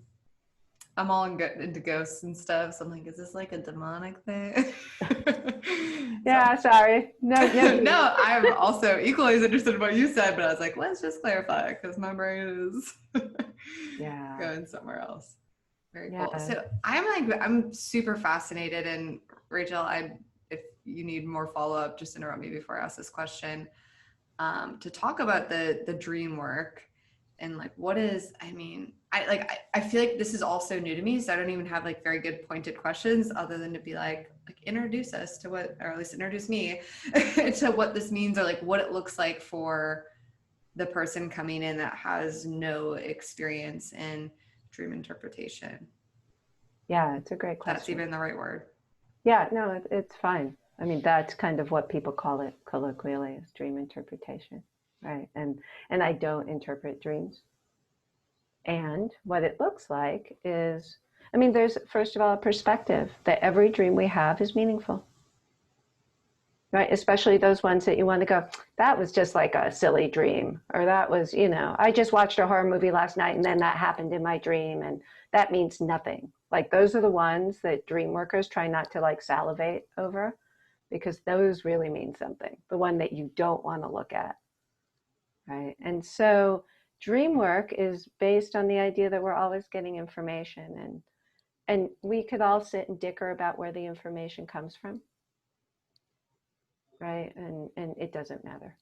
[SPEAKER 2] I'm all into ghosts and stuff, so I'm like, is this like a demonic thing?
[SPEAKER 3] Yeah, sorry. No,
[SPEAKER 2] no, I'm also equally as interested in what you said, but I was like, let's just clarify, because my brain is
[SPEAKER 3] Yeah.
[SPEAKER 2] going somewhere else. Very
[SPEAKER 3] Yeah.
[SPEAKER 2] cool. So I'm super fascinated, and Rachel, if you need more follow-up, just interrupt me before I ask this question, to talk about the dream work. and like what is, I feel like this is also new to me, so I don't even have like very good pointed questions other than to be like introduce us to what, or at least introduce me to what this means, or like what it looks like for the person coming in that has no experience in dream interpretation.
[SPEAKER 3] Yeah, it's a great question.
[SPEAKER 2] That's even the right word.
[SPEAKER 3] Yeah, no, it's fine. I mean, that's kind of what people call it colloquially, is dream interpretation, right? And I don't interpret dreams. And what it looks like is, I mean, there's first of all a perspective that every dream we have is meaningful, right? Especially those ones that you want to go, that was just like a silly dream, or that was, I just watched a horror movie last night and then that happened in my dream and that means nothing. Like those are the ones that dream workers try not to like salivate over, because those really mean something, the one that you don't want to look at, right? And so dream work is based on the idea that we're always getting information, and we could all sit and dicker about where the information comes from, right? And it doesn't matter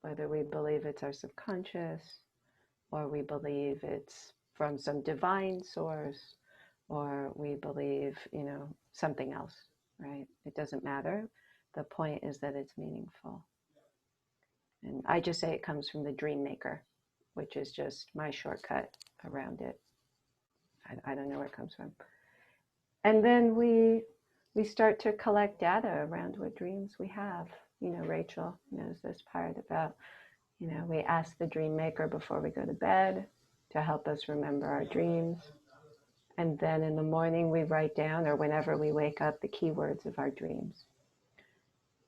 [SPEAKER 3] whether we believe it's our subconscious, or we believe it's from some divine source, or we believe, something else, right? It doesn't matter. The point is that it's meaningful. And I just say it comes from the dream maker, which is just my shortcut around it. I don't know where it comes from. And then we start to collect data around what dreams we have. Rachel knows this part about, we ask the dream maker before we go to bed to help us remember our dreams. And then in the morning we write down, or whenever we wake up, the keywords of our dreams.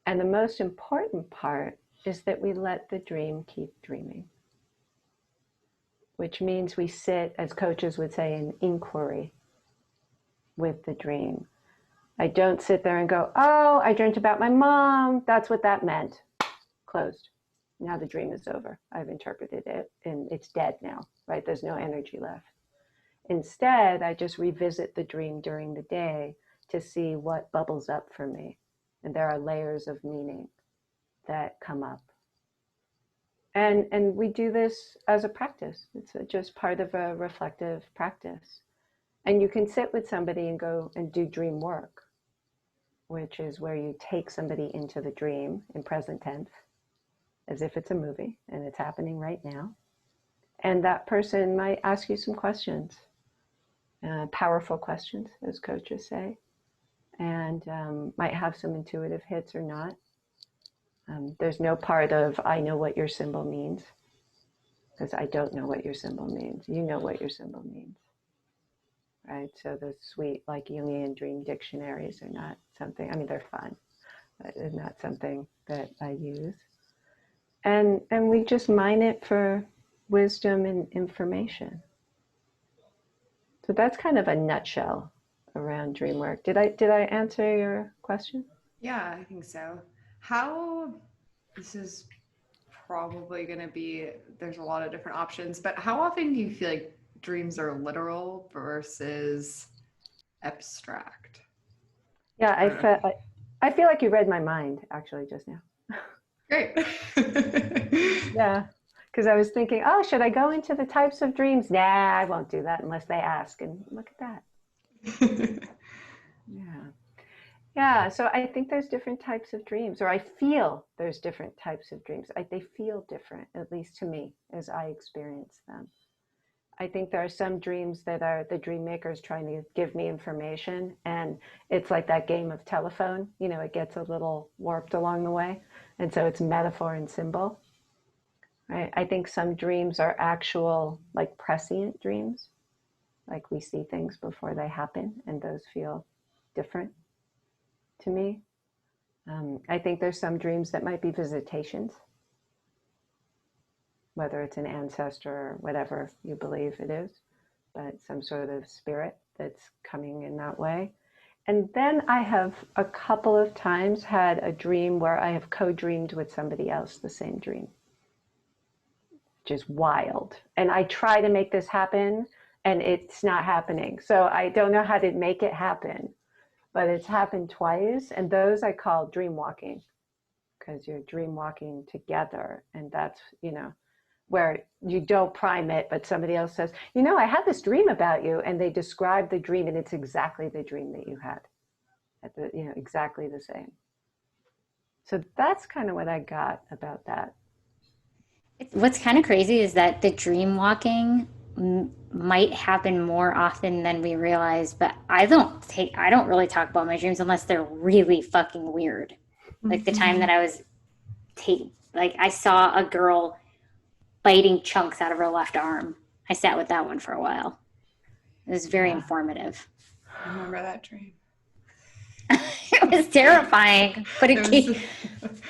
[SPEAKER 3] And the most important part is that we let the dream keep dreaming, which means we sit, as coaches would say, in inquiry with the dream. I don't sit there and go, oh, I dreamt about my mom. That's what that meant. Closed. Now the dream is over. I've interpreted it and it's dead now, right? There's no energy left. Instead, I just revisit the dream during the day to see what bubbles up for me. And there are layers of meaning that come up. And we do this as a practice. It's just part of a reflective practice. And you can sit with somebody and go and do dream work, which is where you take somebody into the dream in present tense, as if it's a movie and it's happening right now. And that person might ask you some questions, powerful questions, as coaches say, and might have some intuitive hits or not. There's no part of, I know what your symbol means, because I don't know what your symbol means. You know what your symbol means, right? So the sweet, like Jungian dream dictionaries are not something, I mean, they're fun, but it's not something that I use. And we just mine it for wisdom and information. So that's kind of a nutshell around dream work. Did I answer your question?
[SPEAKER 2] Yeah, I think so. This is probably going to be, there's a lot of different options, but how often do you feel like dreams are literal versus abstract?
[SPEAKER 3] Yeah, I feel like you read my mind actually just now.
[SPEAKER 2] Great.
[SPEAKER 3] Yeah, because I was thinking, oh, should I go into the types of dreams? Nah, I won't do that unless they ask. And look at that. Yeah. So I think there's different types of dreams, or I feel there's different types of dreams. They feel different, at least to me, as I experience them. I think there are some dreams that are the dream makers trying to give me information, and it's like that game of telephone, it gets a little warped along the way. And so it's metaphor and symbol, right? I think some dreams are actual, like prescient dreams, like we see things before they happen, and those feel different to me. I think there's some dreams that might be visitations, whether it's an ancestor or whatever you believe it is, but some sort of spirit that's coming in that way. And then I have a couple of times had a dream where I have co-dreamed with somebody else the same dream, which is wild. And I try to make this happen and it's not happening. So I don't know how to make it happen, but it's happened twice. And those I call dream walking, because you're dream walking together. And that's, where you don't prime it, but somebody else says, I had this dream about you, and they describe the dream, and it's exactly the dream that you had, exactly the same. So that's kind of what I got about that.
[SPEAKER 1] What's kind of crazy is that the dream walking might happen more often than we realize, but I don't really talk about my dreams unless they're really fucking weird. Like the time that I was I saw a girl biting chunks out of her left arm. I sat with that one for a while. It was very informative.
[SPEAKER 2] I remember that dream.
[SPEAKER 1] It was terrifying, but it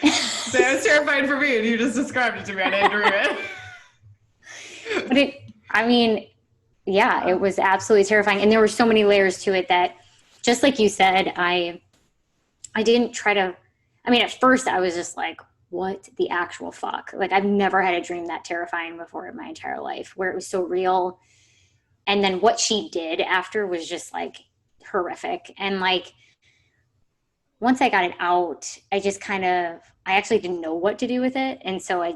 [SPEAKER 2] was terrifying for me, and you just described it to me. I didn't dream it.
[SPEAKER 1] But it was absolutely terrifying. And there were so many layers to it that, just like you said, I didn't try to, at first I was just like, what the actual fuck? Like, I've never had a dream that terrifying before in my entire life, where it was so real. And then what she did after was just like horrific. And like, once I got it out, I actually didn't know what to do with it. And so I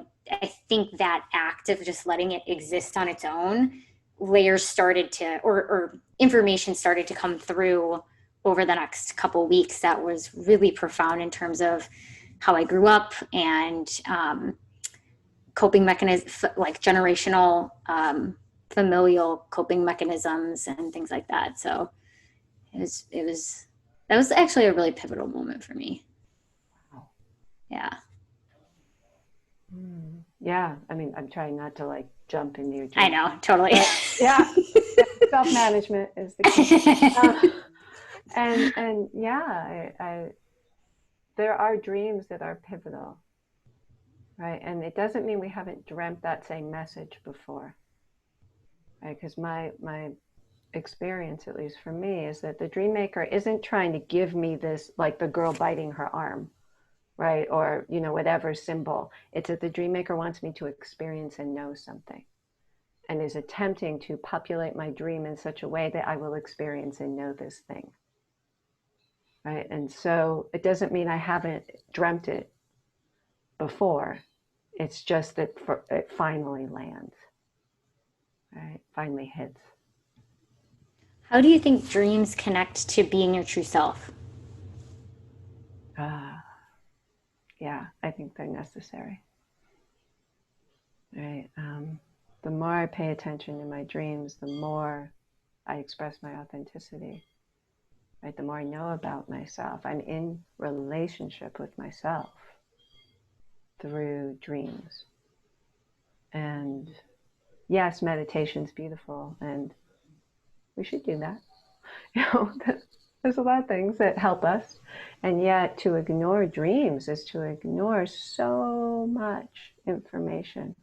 [SPEAKER 1] think that act of just letting it exist on its own, layers started to, or information started to come through over the next couple of weeks that was really profound in terms of how I grew up and coping mechanisms, like generational familial coping mechanisms and things like that. So that was actually a really pivotal moment for me.
[SPEAKER 3] Wow.
[SPEAKER 1] Yeah.
[SPEAKER 3] Yeah. I'm trying not to like jump into your dream.
[SPEAKER 1] I know, totally.
[SPEAKER 3] But, yeah. Self-management is the key. And yeah, there are dreams that are pivotal, right? And it doesn't mean we haven't dreamt that same message before, right? Because my experience, at least for me, is that the dream maker isn't trying to give me this, like the girl biting her arm, right? Or, whatever symbol. It's that the dream maker wants me to experience and know something, and is attempting to populate my dream in such a way that I will experience and know this thing. Right. And so it doesn't mean I haven't dreamt it before. It's just that it finally lands, right? Finally hits.
[SPEAKER 1] How do you think dreams connect to being your true self?
[SPEAKER 3] Yeah, I think they're necessary. Right. The more I pay attention to my dreams, the more I express my authenticity. Right, the more I know about myself, I'm in relationship with myself through dreams. And yes, meditation's beautiful, and we should do that. There's a lot of things that help us, and yet to ignore dreams is to ignore so much information.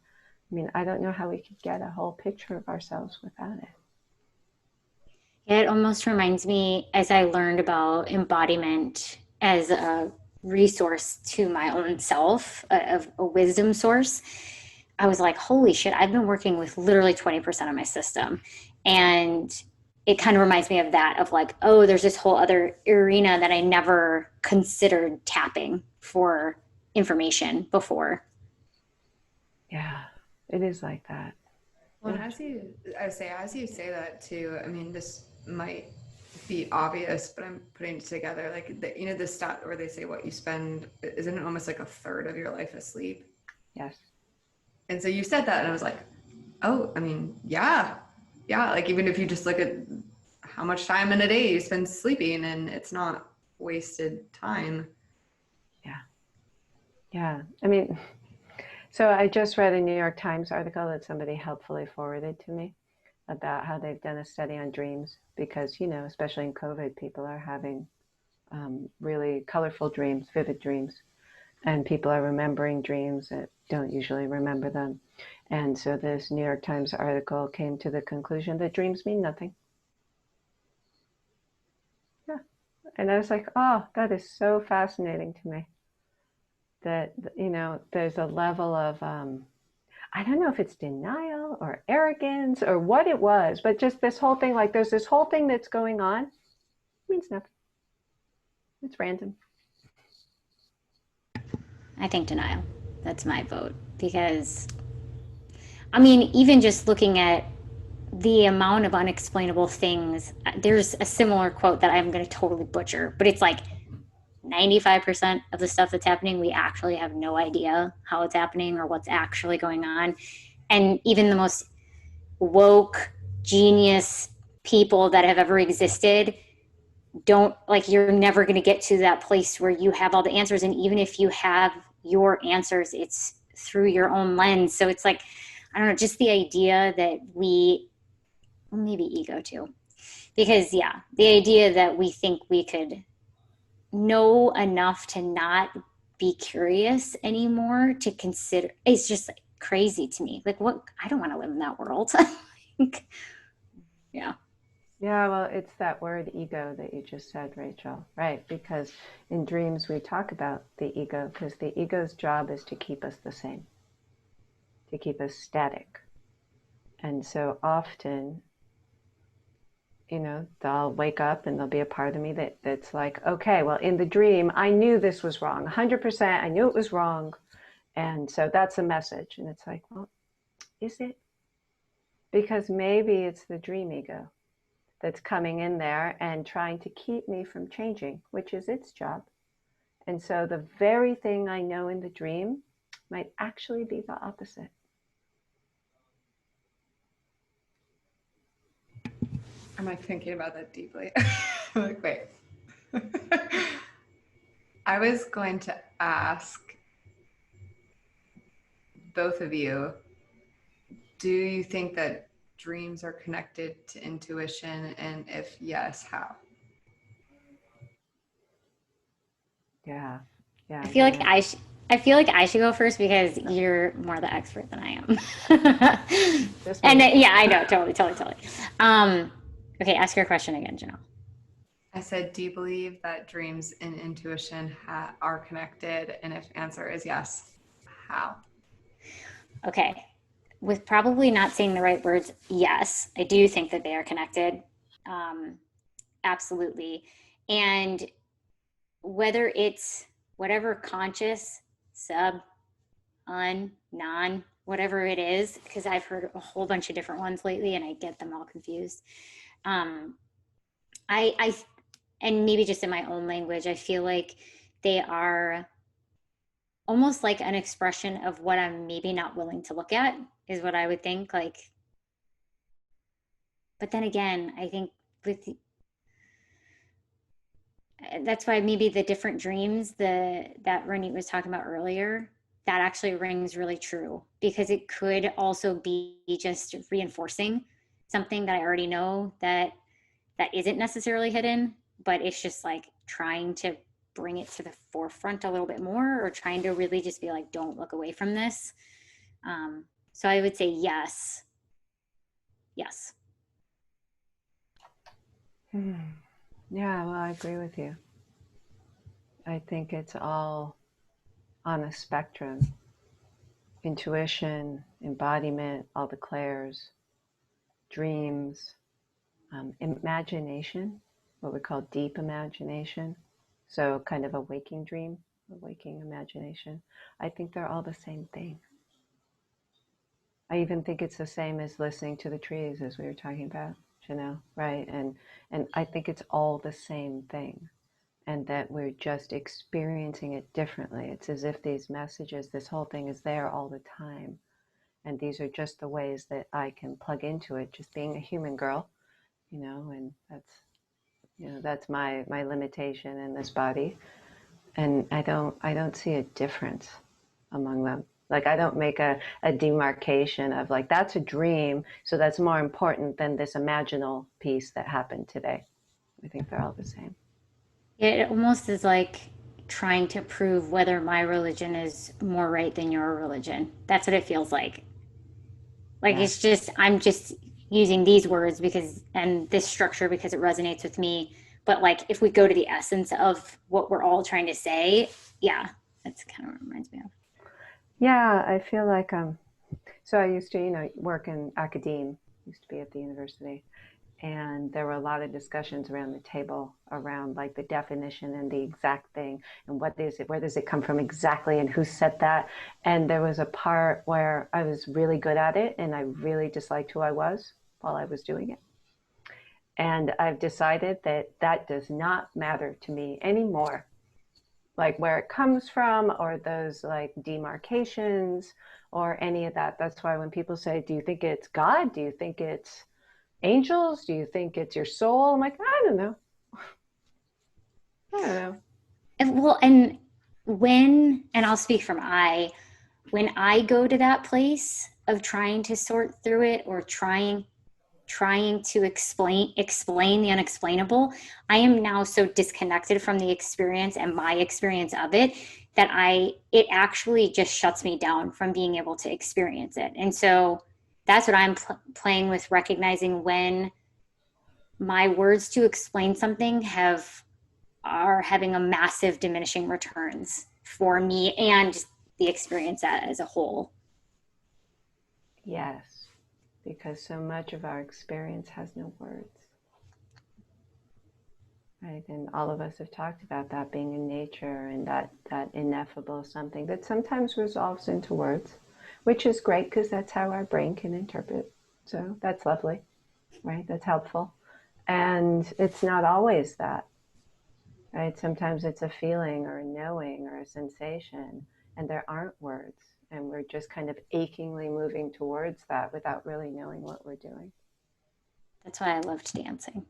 [SPEAKER 3] I don't know how we could get a whole picture of ourselves without it.
[SPEAKER 1] It almost reminds me, as I learned about embodiment as a resource to my own self, a wisdom source, I was like, holy shit, I've been working with literally 20% of my system. And it kind of reminds me of that, of like, oh, there's this whole other arena that I never considered tapping for information before.
[SPEAKER 3] Yeah, it is like that.
[SPEAKER 2] Well, as you say that too, this might be obvious, but I'm putting it together. Like, the stat where they say what you spend, isn't it almost like a third of your life asleep?
[SPEAKER 3] Yes.
[SPEAKER 2] And so you said that, and I was like, oh, yeah. Like, even if you just look at how much time in a day you spend sleeping, and it's not wasted time.
[SPEAKER 3] Yeah. So I just read a New York Times article that somebody helpfully forwarded to me about how they've done a study on dreams, because, especially in COVID, people are having really colorful dreams, vivid dreams, and people are remembering dreams that don't usually remember them. And so this New York Times article came to the conclusion that dreams mean nothing. Yeah. And I was like, oh, that is so fascinating to me. That, there's a level of, I don't know if it's denial or arrogance or what it was, but just this whole thing, like there's this whole thing that's going on. It means nothing. It's random.
[SPEAKER 1] I think denial. That's my vote, because I mean, even just looking at the amount of unexplainable things, there's a similar quote that I'm going to totally butcher, but it's like 95% of the stuff that's happening, we actually have no idea how it's happening or what's actually going on. And even the most woke, genius people that have ever existed don't, like, you're never going to get to that place where you have all the answers. And even if you have your answers, it's through your own lens. So it's like, I don't know, just the idea that well, maybe ego too. Because, yeah, the idea that we think we could know enough to not be curious anymore to consider, it's just like crazy to me. Like, what? I don't want to live in that world. Yeah.
[SPEAKER 3] Yeah, well, it's that word ego that you just said, Rachel, right? Because in dreams we talk about the ego because the ego's job is to keep us the same, to keep us static. And so often, they'll wake up and there'll be a part of me that's like, okay, well, in the dream, I knew this was wrong. 100%, I knew it was wrong. And so that's a message. And it's like, well, is it? Because maybe it's the dream ego that's coming in there and trying to keep me from changing, which is its job. And so the very thing I know in the dream might actually be the opposite.
[SPEAKER 2] I'm like thinking about that deeply. I'm like, wait. I was going to ask both of you, do you think that dreams are connected to intuition? And if yes, how?
[SPEAKER 3] Yeah.
[SPEAKER 1] I feel like I feel like I should go first because you're more the expert than I am. And yeah, I know, totally. Okay, ask your question again, Jenell.
[SPEAKER 2] I said, do you believe that dreams and intuition are connected? And if answer is yes, how?
[SPEAKER 1] Okay, with probably not saying the right words, yes, I do think that they are connected. Absolutely. And whether it's whatever conscious, sub, non, whatever it is, because I've heard a whole bunch of different ones lately and I get them all confused. I and maybe just in my own language, I feel like they are almost like an expression of what I'm maybe not willing to look at, is what I would think. Like, but then again, I think that's why maybe the different dreams that Ronit was talking about earlier, that actually rings really true, because it could also be just reinforcing something that I already know that isn't necessarily hidden, but it's just like trying to bring it to the forefront a little bit more, or trying to really just be like, don't look away from this. So I would say yes.
[SPEAKER 3] Yeah, well, I agree with you. I think it's all on a spectrum. Intuition, embodiment, all the clairs, dreams, imagination, what we call deep imagination. So kind of a waking dream, a waking imagination. I think they're all the same thing. I even think it's the same as listening to the trees, as we were talking about, right? And I think it's all the same thing, and that we're just experiencing it differently. It's as if these messages, this whole thing is there all the time. And these are just the ways that I can plug into it, just being a human girl, and that's my limitation in this body. And I don't see a difference among them. Like, I don't make a demarcation of like, that's a dream, so that's more important than this imaginal piece that happened today. I think they're all the same.
[SPEAKER 1] It almost is like trying to prove whether my religion is more right than your religion. That's what it feels like. Like, yeah. It's just, I'm just using these words and this structure because it resonates with me. But like, if we go to the essence of what we're all trying to say, yeah, that's kind of what it reminds me of.
[SPEAKER 3] Yeah, I feel like, so I used to, work in academe, used to be at the university. And there were a lot of discussions around the table around like the definition and the exact thing and what is it, where does it come from exactly, and who said that. And there was a part where I was really good at it and I really disliked who I was while I was doing it. And I've decided that that does not matter to me anymore, like where it comes from or those like demarcations or any of that. That's why when people say, do you think it's God? Do you think it's angels? Do you think it's your soul? I'm like, I don't know. I don't know.
[SPEAKER 1] Well, and I'll speak from when I go to that place of trying to sort through it or trying to explain the unexplainable, I am now so disconnected from the experience and my experience of it that it actually just shuts me down from being able to experience it. And so that's what I'm playing with, recognizing when my words to explain something are having a massive diminishing returns for me and the experience as a whole.
[SPEAKER 3] Yes, because so much of our experience has no words. Right, and all of us have talked about that being in nature and that ineffable something that sometimes resolves into words, which is great because that's how our brain can interpret. So that's lovely, right? That's helpful. And it's not always that, right? Sometimes it's a feeling or a knowing or a sensation, and there aren't words. And we're just kind of achingly moving towards that without really knowing what we're doing.
[SPEAKER 1] That's why I loved dancing.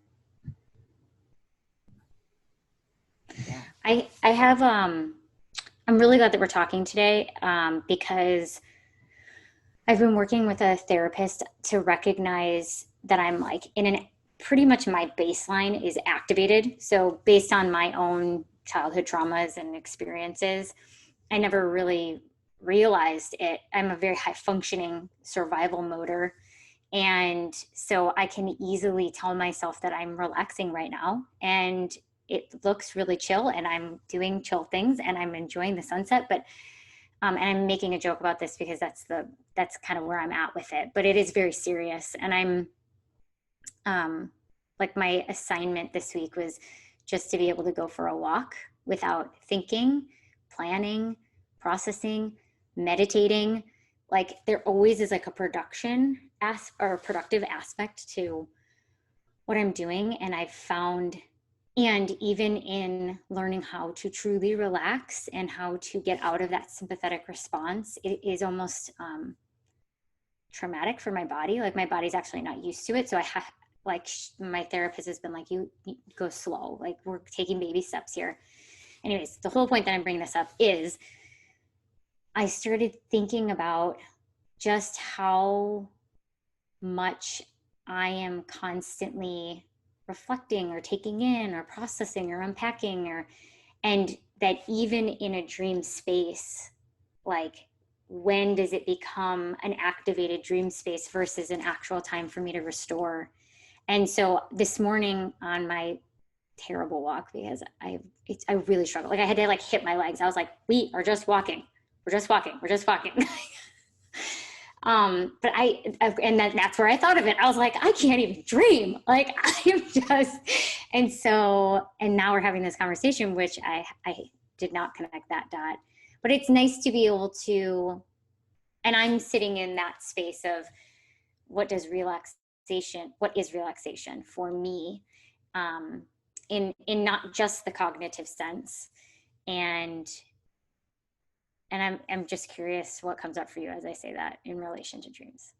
[SPEAKER 3] Yeah.
[SPEAKER 1] I have, I'm really glad that we're talking today because I've been working with a therapist to recognize that I'm like pretty much my baseline is activated. So based on my own childhood traumas and experiences, I never really realized it. I'm a very high functioning survival motor. And so I can easily tell myself that I'm relaxing right now and it looks really chill and I'm doing chill things and I'm enjoying the sunset. But and I'm making a joke about this because that's kind of where I'm at with it, but it is very serious. And I'm like my assignment this week was just to be able to go for a walk without thinking, planning, processing, meditating. Like there always is like a productive aspect to what I'm doing. And I've found, and even in learning how to truly relax and how to get out of that sympathetic response, it is almost traumatic for my body. Like my body's actually not used to it. So I have, like my therapist has been like, you go slow. Like we're taking baby steps here. Anyways, the whole point that I'm bringing this up is I started thinking about just how much I am constantly reflecting or taking in or processing or unpacking and that even in a dream space, like when does it become an activated dream space versus an actual time for me to restore? And so this morning on my terrible walk, because I really struggled. Like I had to like hit my legs. I was like, we are just walking. We're just walking. We're just walking. But that's where I thought of it. I was like, I can't even dream. Like I am just, and now we're having this conversation, which I did not connect that dot, but it's nice to be able to, and I'm sitting in that space of what is relaxation for me, in not just the cognitive sense. And I'm just curious what comes up for you as I say that in relation to dreams.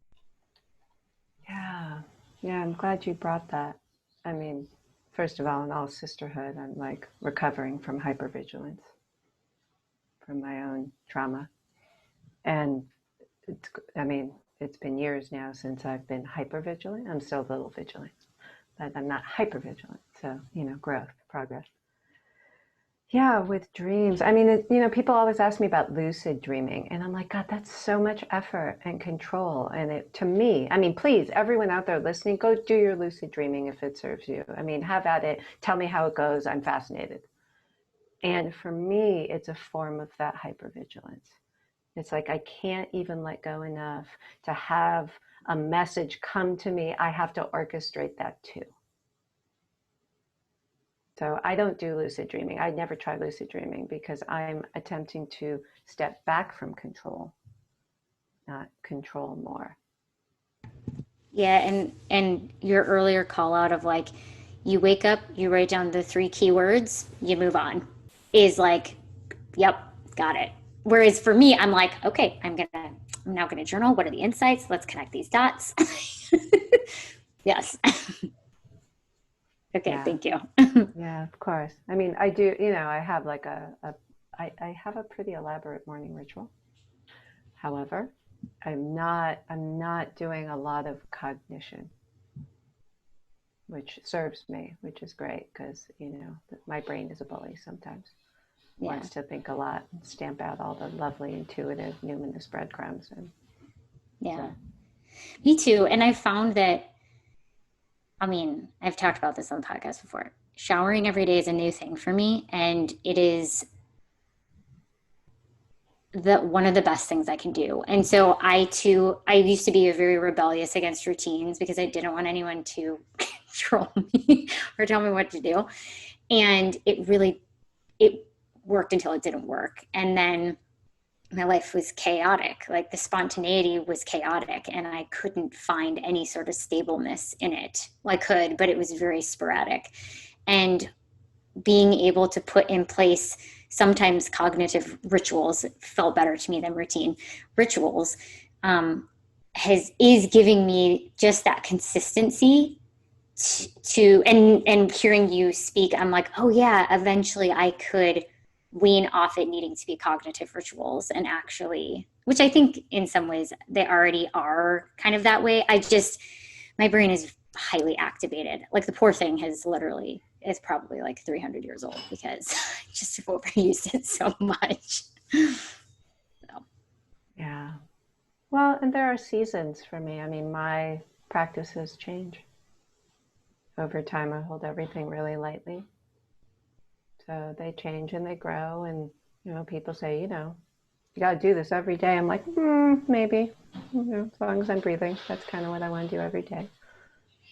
[SPEAKER 3] Yeah, I'm glad you brought that. I mean, first of all, in all sisterhood, I'm like recovering from hyper-vigilance, from my own trauma. And it's been years now since I've been hyper-vigilant. I'm still a little vigilant, but I'm not hyper-vigilant. So, growth, progress. Yeah, with dreams. I mean, people always ask me about lucid dreaming, and I'm like, God, that's so much effort and control. And to me, I mean, please, everyone out there listening, go do your lucid dreaming if it serves you. I mean, have at it. Tell me how it goes. I'm fascinated. And for me, it's a form of that hypervigilance. It's like I can't even let go enough to have a message come to me. I have to orchestrate that too. So I don't do lucid dreaming. I never try lucid dreaming because I'm attempting to step back from control, not control more.
[SPEAKER 1] Yeah, and your earlier call out of like, you wake up, you write down the 3 keywords, you move on, is like, yep, got it. Whereas for me, I'm like, okay, I'm now gonna journal. What are the insights? Let's connect these dots. Yes. Okay,
[SPEAKER 3] Yeah.
[SPEAKER 1] thank you.
[SPEAKER 3] Yeah, of course. I mean, I do, I have like I have a pretty elaborate morning ritual. However, I'm not doing a lot of cognition, which serves me, which is great because, my brain is a bully sometimes.
[SPEAKER 1] Yeah.
[SPEAKER 3] Wants to think a lot and stamp out all the lovely, intuitive, numinous breadcrumbs. And
[SPEAKER 1] yeah, me too. And I found that, I've talked about this on the podcast before. Showering every day is a new thing for me, and it is one of the best things I can do. And so I used to be very rebellious against routines because I didn't want anyone to control me or tell me what to do. And it worked until it didn't work. And then my life was chaotic. Like the spontaneity was chaotic, and I couldn't find any sort of stableness in it. Well, I could, but it was very sporadic. And being able to put in place sometimes cognitive rituals felt better to me than routine rituals, is giving me just that consistency to and hearing you speak, I'm like, oh yeah, eventually I could wean off it needing to be cognitive rituals, and actually, which I think in some ways they already are kind of that way. My brain is highly activated. Like the poor thing is probably like 300 years old because I just have overused it so much. So.
[SPEAKER 3] Yeah. Well, and there are seasons for me. My practices change. Over time, I hold everything really lightly. So they change and they grow. And, people say, you got to do this every day. I'm like, maybe. As long as I'm breathing, that's kind of what I want to do every day.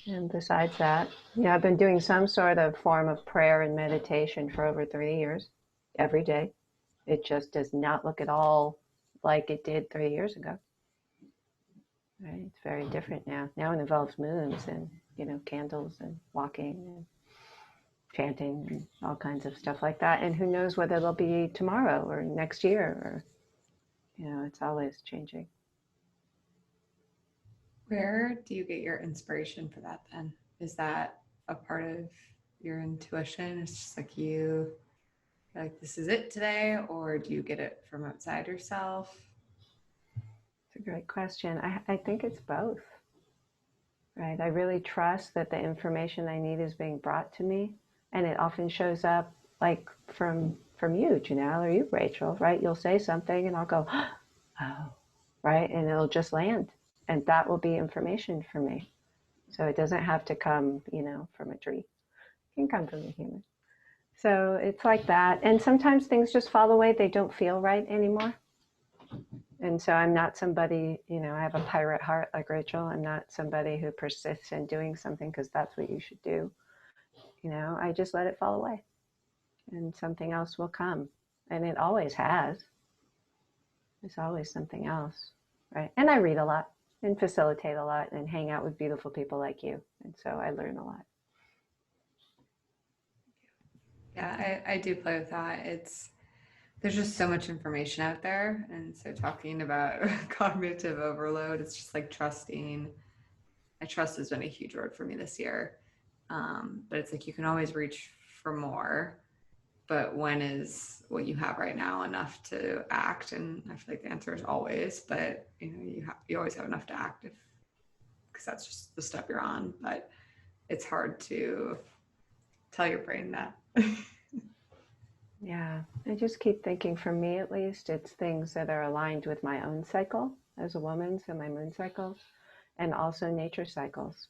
[SPEAKER 3] And besides that, I've been doing some sort of form of prayer and meditation for over 3 years, every day. It just does not look at all like it did 3 years ago. Right? It's very different now. Now it involves moons and, candles and walking and chanting and all kinds of stuff like that. And who knows whether it'll be tomorrow or next year or, it's always changing.
[SPEAKER 2] Where do you get your inspiration for that then? Is that a part of your intuition? It's just like you're like, this is it today, or do you get it from outside yourself?
[SPEAKER 3] It's a great question. I think it's both, right? I really trust that the information I need is being brought to me, and it often shows up like from you, Jenell, or you, Rachel, right? You'll say something and I'll go, oh, right? And it'll just land. And that will be information for me. So it doesn't have to come, from a tree. It can come from a human. So it's like that. And sometimes things just fall away. They don't feel right anymore. And so I'm not somebody, I have a pirate heart like Rachel. I'm not somebody who persists in doing something because that's what you should do. I just let it fall away. And something else will come. And it always has. There's always something else, right? And I read a lot and facilitate a lot and hang out with beautiful people like you. And so I learn a lot.
[SPEAKER 2] Yeah, I do play with that. There's just so much information out there. And so talking about cognitive overload, it's just like trusting. Trust has been a huge word for me this year. But it's like you can always reach for more. But when is what you have right now enough to act? And I feel like the answer is always, but you always have enough to act because that's just the step you're on. But it's hard to tell your brain that.
[SPEAKER 3] Yeah, I just keep thinking, for me at least, it's things that are aligned with my own cycle as a woman, so my moon cycles, and also nature cycles.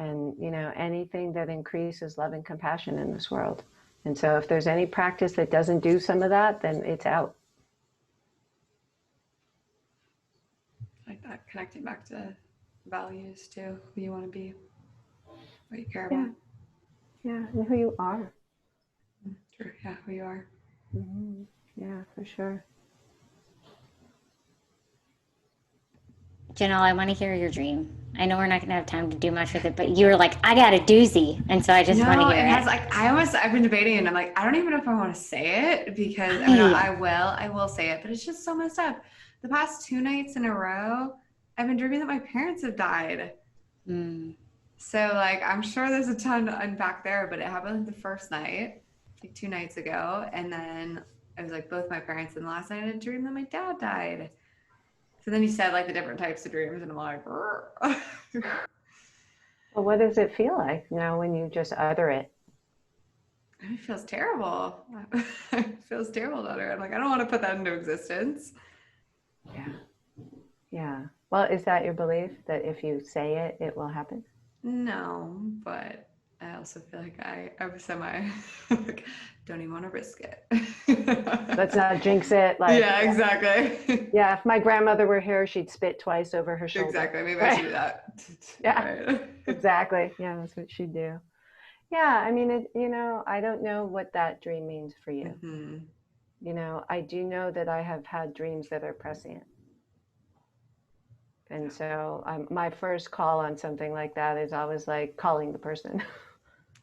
[SPEAKER 3] And, anything that increases love and compassion in this world. And so if there's any practice that doesn't do some of that, then it's out.
[SPEAKER 2] connecting back to values too, who you want to be, what you care
[SPEAKER 3] Yeah.
[SPEAKER 2] about.
[SPEAKER 3] Yeah, and who you are.
[SPEAKER 2] True. Yeah, who you are.
[SPEAKER 3] Mm-hmm. Yeah, for sure.
[SPEAKER 1] Jenell, I want to hear your dream. I know we're not going to have time to do much with it, but you were like, I got a doozy. And so I just want to
[SPEAKER 2] No,
[SPEAKER 1] hear
[SPEAKER 2] it has
[SPEAKER 1] it.
[SPEAKER 2] like I've been debating and I'm like, I don't even know if I want to say it because I mean I will say it, but it's just so messed up. The past 2 nights in a row, I've been dreaming that my parents have died.
[SPEAKER 1] Mm.
[SPEAKER 2] So like I'm sure there's a ton to unpack there, but it happened the first night, like 2 nights ago, and then it was like both my parents, and the last night I had a dream that my dad died. So then you said like the different types of dreams, and I'm like,
[SPEAKER 3] Well, what does it feel like now when you just utter it?
[SPEAKER 2] it feels terrible. It feels terrible to utter. I'm like, I don't want to put that into existence.
[SPEAKER 3] Yeah. Yeah. Well, is that your belief that if you say it, it will happen?
[SPEAKER 2] No, but I also feel like I'm semi like, don't even want to risk it.
[SPEAKER 3] Let's not jinx it. Like,
[SPEAKER 2] yeah, exactly.
[SPEAKER 3] yeah, if my grandmother were here, she'd spit twice over her shoulder.
[SPEAKER 2] Exactly. Maybe I
[SPEAKER 3] Right?
[SPEAKER 2] should do that.
[SPEAKER 3] Yeah,
[SPEAKER 2] Right.
[SPEAKER 3] exactly. Yeah, that's what she'd do. Yeah, I mean, I don't know what that dream means for you.
[SPEAKER 2] Mm-hmm.
[SPEAKER 3] I do know that I have had dreams that are prescient. And so my first call on something like that is always like calling the person.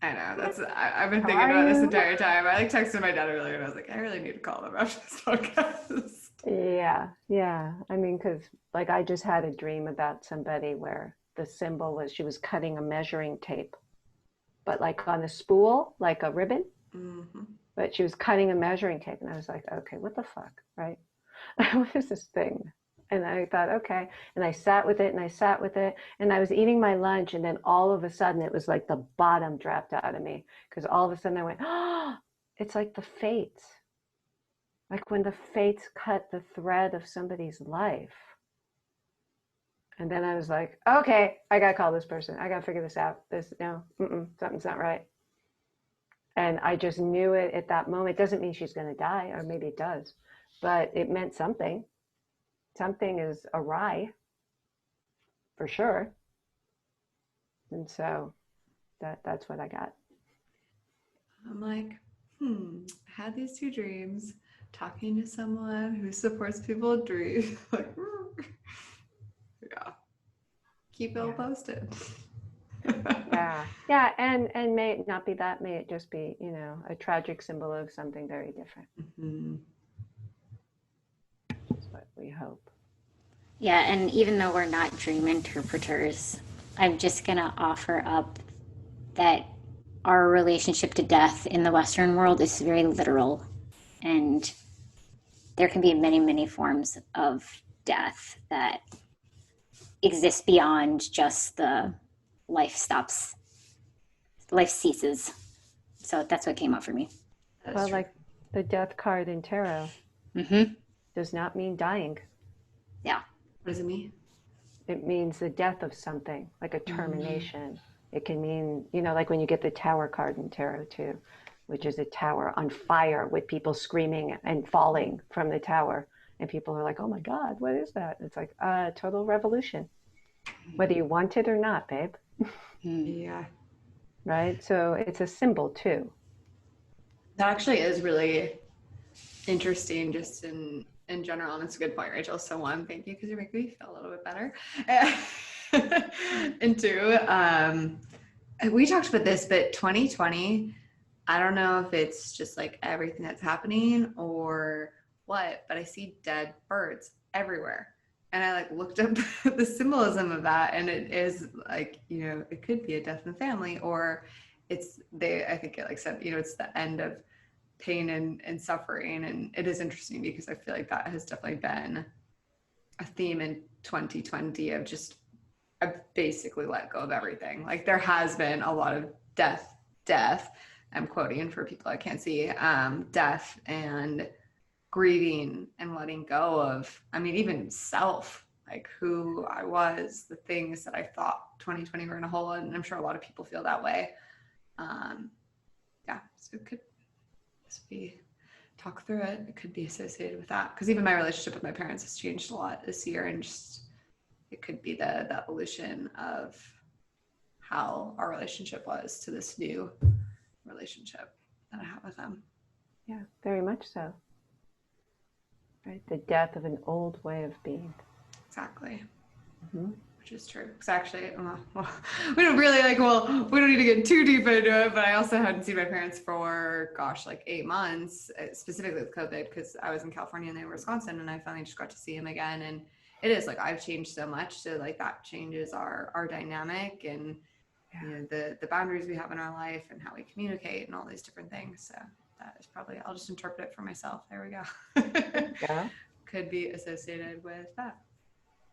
[SPEAKER 2] I know. I've been
[SPEAKER 3] How
[SPEAKER 2] thinking
[SPEAKER 3] are
[SPEAKER 2] about this
[SPEAKER 3] you?
[SPEAKER 2] entire time. I like texted my dad earlier and I was like, I really need to call them after this podcast.
[SPEAKER 3] Yeah, yeah. I mean, because like I just had a dream about somebody where the symbol was she was cutting a measuring tape, but like on a spool, like a ribbon,
[SPEAKER 2] Mm-hmm.
[SPEAKER 3] but she was cutting a measuring tape. And I was like, okay, what the fuck, right? What is this thing? And I thought, okay. And I sat with it and I sat with it. And I was eating my lunch. And then all of a sudden, it was like the bottom dropped out of me. Because all of a sudden I went, oh, it's like the fates. Like when the fates cut the thread of somebody's life. And then I was like, okay, I got to call this person. I got to figure this out. Something's not right. And I just knew it at that moment. It doesn't mean she's going to die, or maybe it does, but it meant something. Something is awry, for sure. And so that's what I got.
[SPEAKER 2] I'm like, I had these 2 dreams, talking to someone who supports people with dreams. Like, yeah. Keep it all posted.
[SPEAKER 3] Yeah, and may it not be that, may it just be, a tragic symbol of something very different.
[SPEAKER 2] Mm-hmm.
[SPEAKER 3] That's what we hope.
[SPEAKER 1] Yeah, and even though we're not dream interpreters, I'm just going to offer up that our relationship to death in the Western world is very literal. And there can be many, many forms of death that exist beyond just the life stops, life ceases. So that's what came up for me.
[SPEAKER 3] Well, true. Like the death card in tarot does not mean dying.
[SPEAKER 1] Yeah.
[SPEAKER 2] What does it mean?
[SPEAKER 3] It means the death of something, like a termination. It can mean, like when you get the Tower card in tarot too, which is a tower on fire with people screaming and falling from the tower. And people are like, oh my God, what is that? It's like a total revolution, whether you want it or not, babe.
[SPEAKER 2] Yeah.
[SPEAKER 3] Right? So it's a symbol too.
[SPEAKER 2] That actually is really interesting just in general. And it's a good point, Rachel. So one, thank you, because you're making me feel a little bit better. And two, we talked about this, but 2020, I don't know if it's just like everything that's happening or what, but I see dead birds everywhere. And I like looked up the symbolism of that, and it is like, it could be a death in the family, or I think it like said, it's the end of pain and suffering. And it is interesting because I feel like that has definitely been a theme in 2020 of just, I've basically let go of everything. Like there has been a lot of death, I'm quoting for people I can't see, death and grieving and letting go of, even self, like who I was, the things that I thought 2020 were in a hole. And I'm sure a lot of people feel that way. So it could just be, talk through it. It could be associated with that. Because even my relationship with my parents has changed a lot this year. And just, it could be the evolution of how our relationship was to this new relationship that I have with him.
[SPEAKER 3] Yeah, very much so. Right, the death of an old way of being.
[SPEAKER 2] Exactly.
[SPEAKER 3] Mm-hmm.
[SPEAKER 2] Which is true. Because actually, we don't really we don't need to get too deep into it, but I also hadn't seen my parents for, gosh, like 8 months, specifically with COVID, because I was in California and they were in Wisconsin, and I finally just got to see him again. And it is like, I've changed so much. So like that changes our dynamic and, you know, the boundaries we have in our life and how we communicate and all these different things. So that is probably, I'll just interpret it for myself. There we go.
[SPEAKER 3] Yeah.
[SPEAKER 2] Could be associated with that.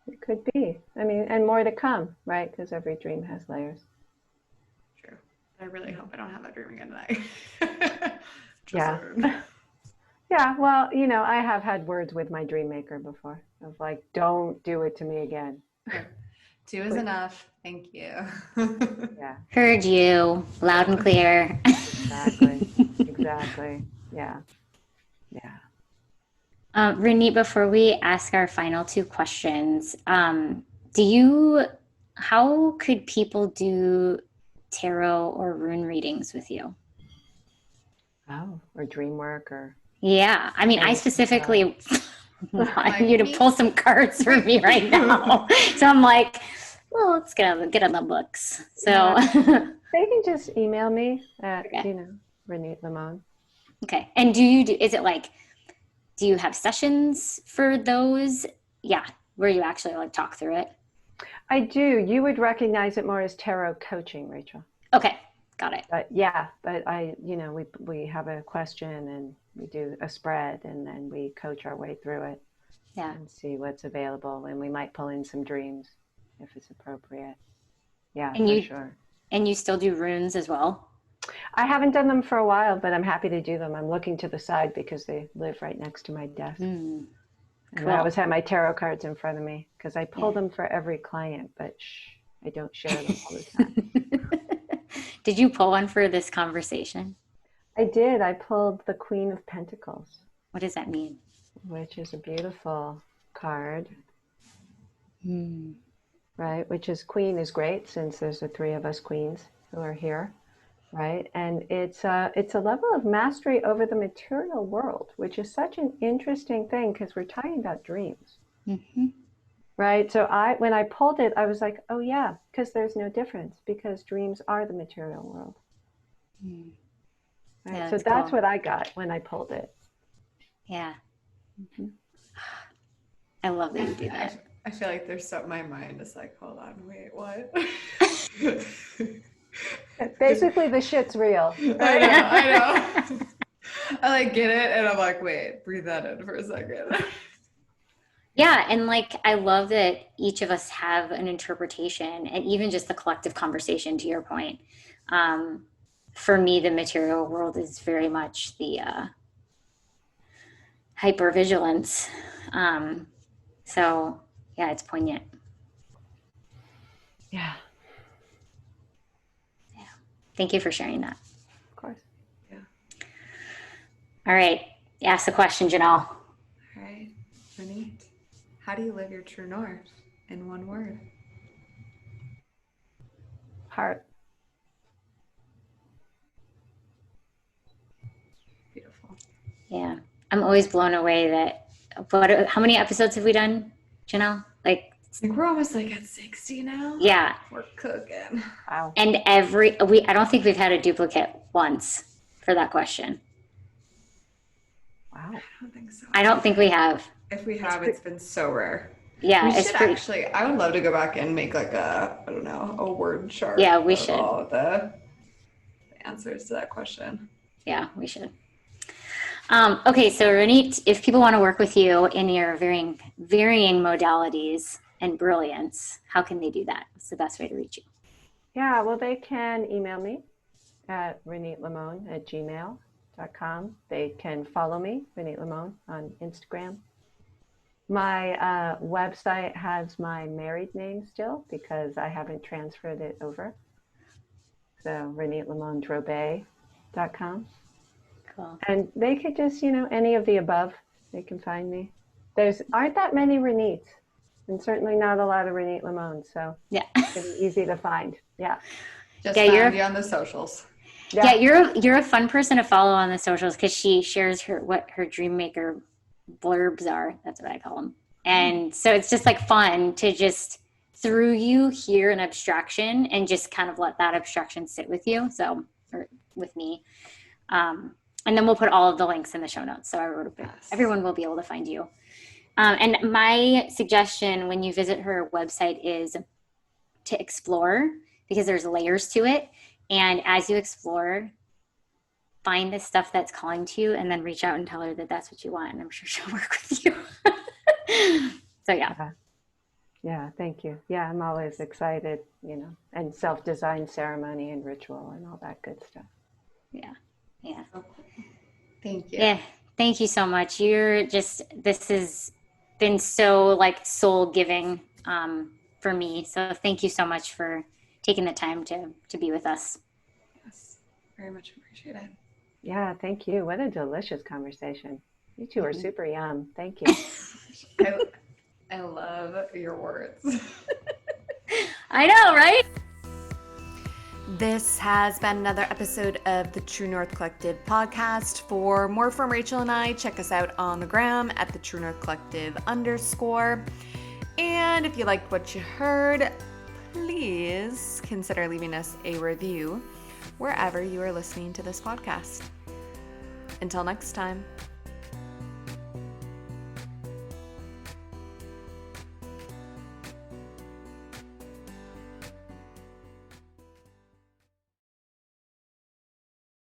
[SPEAKER 3] It could be. I mean, and more to come, right? Because every dream has layers.
[SPEAKER 2] True. I really hope I don't have that dream again tonight.
[SPEAKER 3] Yeah. Yeah. Well, you know, I have had words with my dream maker before of like, don't do it to me again.
[SPEAKER 2] 2 is enough. Thank you.
[SPEAKER 3] Yeah.
[SPEAKER 1] Heard you loud and clear.
[SPEAKER 3] Exactly. Exactly. Yeah. Yeah.
[SPEAKER 1] Ronit, before we ask our final 2 questions, how could people do tarot or rune readings with you?
[SPEAKER 3] Oh, or dream work or.
[SPEAKER 1] Yeah. I mean, I specifically want you to pull some cards for me right now. So I'm like, well, let's get on the books. So
[SPEAKER 3] yeah. They can just email me at,
[SPEAKER 1] okay.
[SPEAKER 3] you know, Ronit LeMon.
[SPEAKER 1] Okay. And is it like, do you have sessions for those? Yeah. Where you actually like talk through it?
[SPEAKER 3] I do. You would recognize it more as tarot coaching, Rachel.
[SPEAKER 1] Okay. Got it.
[SPEAKER 3] But yeah, but you know, we have a question and we do a spread and then we coach our way through it.
[SPEAKER 1] Yeah.
[SPEAKER 3] And see what's available. And we might pull in some dreams if it's appropriate. Yeah,
[SPEAKER 1] and
[SPEAKER 3] for sure.
[SPEAKER 1] And you still do runes as well?
[SPEAKER 3] I haven't done them for a while, but I'm happy to do them. I'm looking to the side because they live right next to my desk.
[SPEAKER 1] Cool.
[SPEAKER 3] And I always have my tarot cards in front of me because I pull them for every client, but I don't share them all the time.
[SPEAKER 1] Did you pull one for this conversation?
[SPEAKER 3] I did. I pulled the Queen of Pentacles.
[SPEAKER 1] What does that mean?
[SPEAKER 3] Which is a beautiful card. Right? Which is Queen is great since there's the 3 of us queens who are here. Right? And it's a level of mastery over the material world, which is such an interesting thing because we're talking about dreams.
[SPEAKER 1] Mm-hmm.
[SPEAKER 3] Right? So when I pulled it, I was like, oh yeah, because there's no difference because dreams are the material world. Right?
[SPEAKER 1] Yeah,
[SPEAKER 3] so that's cool. What I got when I pulled it.
[SPEAKER 1] Yeah. Mm-hmm. I love that you do that.
[SPEAKER 2] I feel like my mind is like, hold on, wait, what?
[SPEAKER 3] Basically, the shit's real.
[SPEAKER 2] Right? I know. I like get it, and I'm like, wait, breathe that in for a second.
[SPEAKER 1] Yeah, and like I love that each of us have an interpretation, and even just the collective conversation. To your point, for me, the material world is very much the hyper-vigilance. So yeah, it's poignant.
[SPEAKER 3] Yeah.
[SPEAKER 1] Thank you for sharing that.
[SPEAKER 3] Of course.
[SPEAKER 2] Yeah.
[SPEAKER 1] All right. Ask the question, Jenell.
[SPEAKER 2] All right. Ronit, how do you live your true north in one word?
[SPEAKER 3] Heart.
[SPEAKER 2] Beautiful.
[SPEAKER 1] Yeah. I'm always blown away that, how many episodes have we done, Jenell?
[SPEAKER 2] I think we're almost like at 60 now.
[SPEAKER 1] Yeah.
[SPEAKER 2] We're cooking.
[SPEAKER 3] Wow.
[SPEAKER 1] And I don't think we've had a duplicate once for that question.
[SPEAKER 2] I
[SPEAKER 3] Wow.
[SPEAKER 2] don't think so.
[SPEAKER 1] I don't think we have.
[SPEAKER 2] If we have, it's been so rare.
[SPEAKER 1] Yeah.
[SPEAKER 2] We should actually, I would love to go back and make like a word chart.
[SPEAKER 1] Yeah, we should.
[SPEAKER 2] All of the answers to that question.
[SPEAKER 1] Yeah, we should. Okay, so Ronit, if people want to work with you in your varying modalities and brilliance, how can they do that? What's the best way to reach you?
[SPEAKER 3] Yeah, well, they can email me at ronitlemon@gmail.com. They can follow me, Ronit LeMon, on Instagram. My website has my married name still because I haven't transferred it over. So ronitlemondrobe.com.
[SPEAKER 1] Cool.
[SPEAKER 3] And they could just, any of the above, they can find me. Aren't that many Ronits. and certainly not a lot of Ronit LeMon, so
[SPEAKER 1] Yeah.
[SPEAKER 3] pretty easy to find. Yeah.
[SPEAKER 2] Just
[SPEAKER 1] Yeah,
[SPEAKER 2] found you on the socials.
[SPEAKER 1] Yeah, you're a fun person to follow on the socials because she shares what her dream maker blurbs are. That's what I call them. And so it's just like fun to just through you hear an abstraction and just kind of let that abstraction sit with you. So, or with me. And then we'll put all of the links in the show notes. So everyone will be able to find you. And my suggestion when you visit her website is to explore because there's layers to it. And as you explore, find the stuff that's calling to you and then reach out and tell her that that's what you want. And I'm sure she'll work with you. So, yeah.
[SPEAKER 3] Yeah, thank you. Yeah, I'm always excited, and self-designed ceremony and ritual and all that good stuff.
[SPEAKER 1] Yeah. Yeah.
[SPEAKER 2] Thank you.
[SPEAKER 1] Yeah. Thank you so much. This has been so like soul giving for me. So thank you so much for taking the time to be with us.
[SPEAKER 2] Yes, very much appreciate it.
[SPEAKER 3] Yeah, thank you. What a delicious conversation. You two are super yum. Thank you.
[SPEAKER 2] I love your words.
[SPEAKER 1] I know, right?
[SPEAKER 4] This has been another episode of the True North Collective podcast. For more from Rachel and I, check us out on the gram at the True North Collective _. And if you liked what you heard, please consider leaving us a review wherever you are listening to this podcast. Until next time.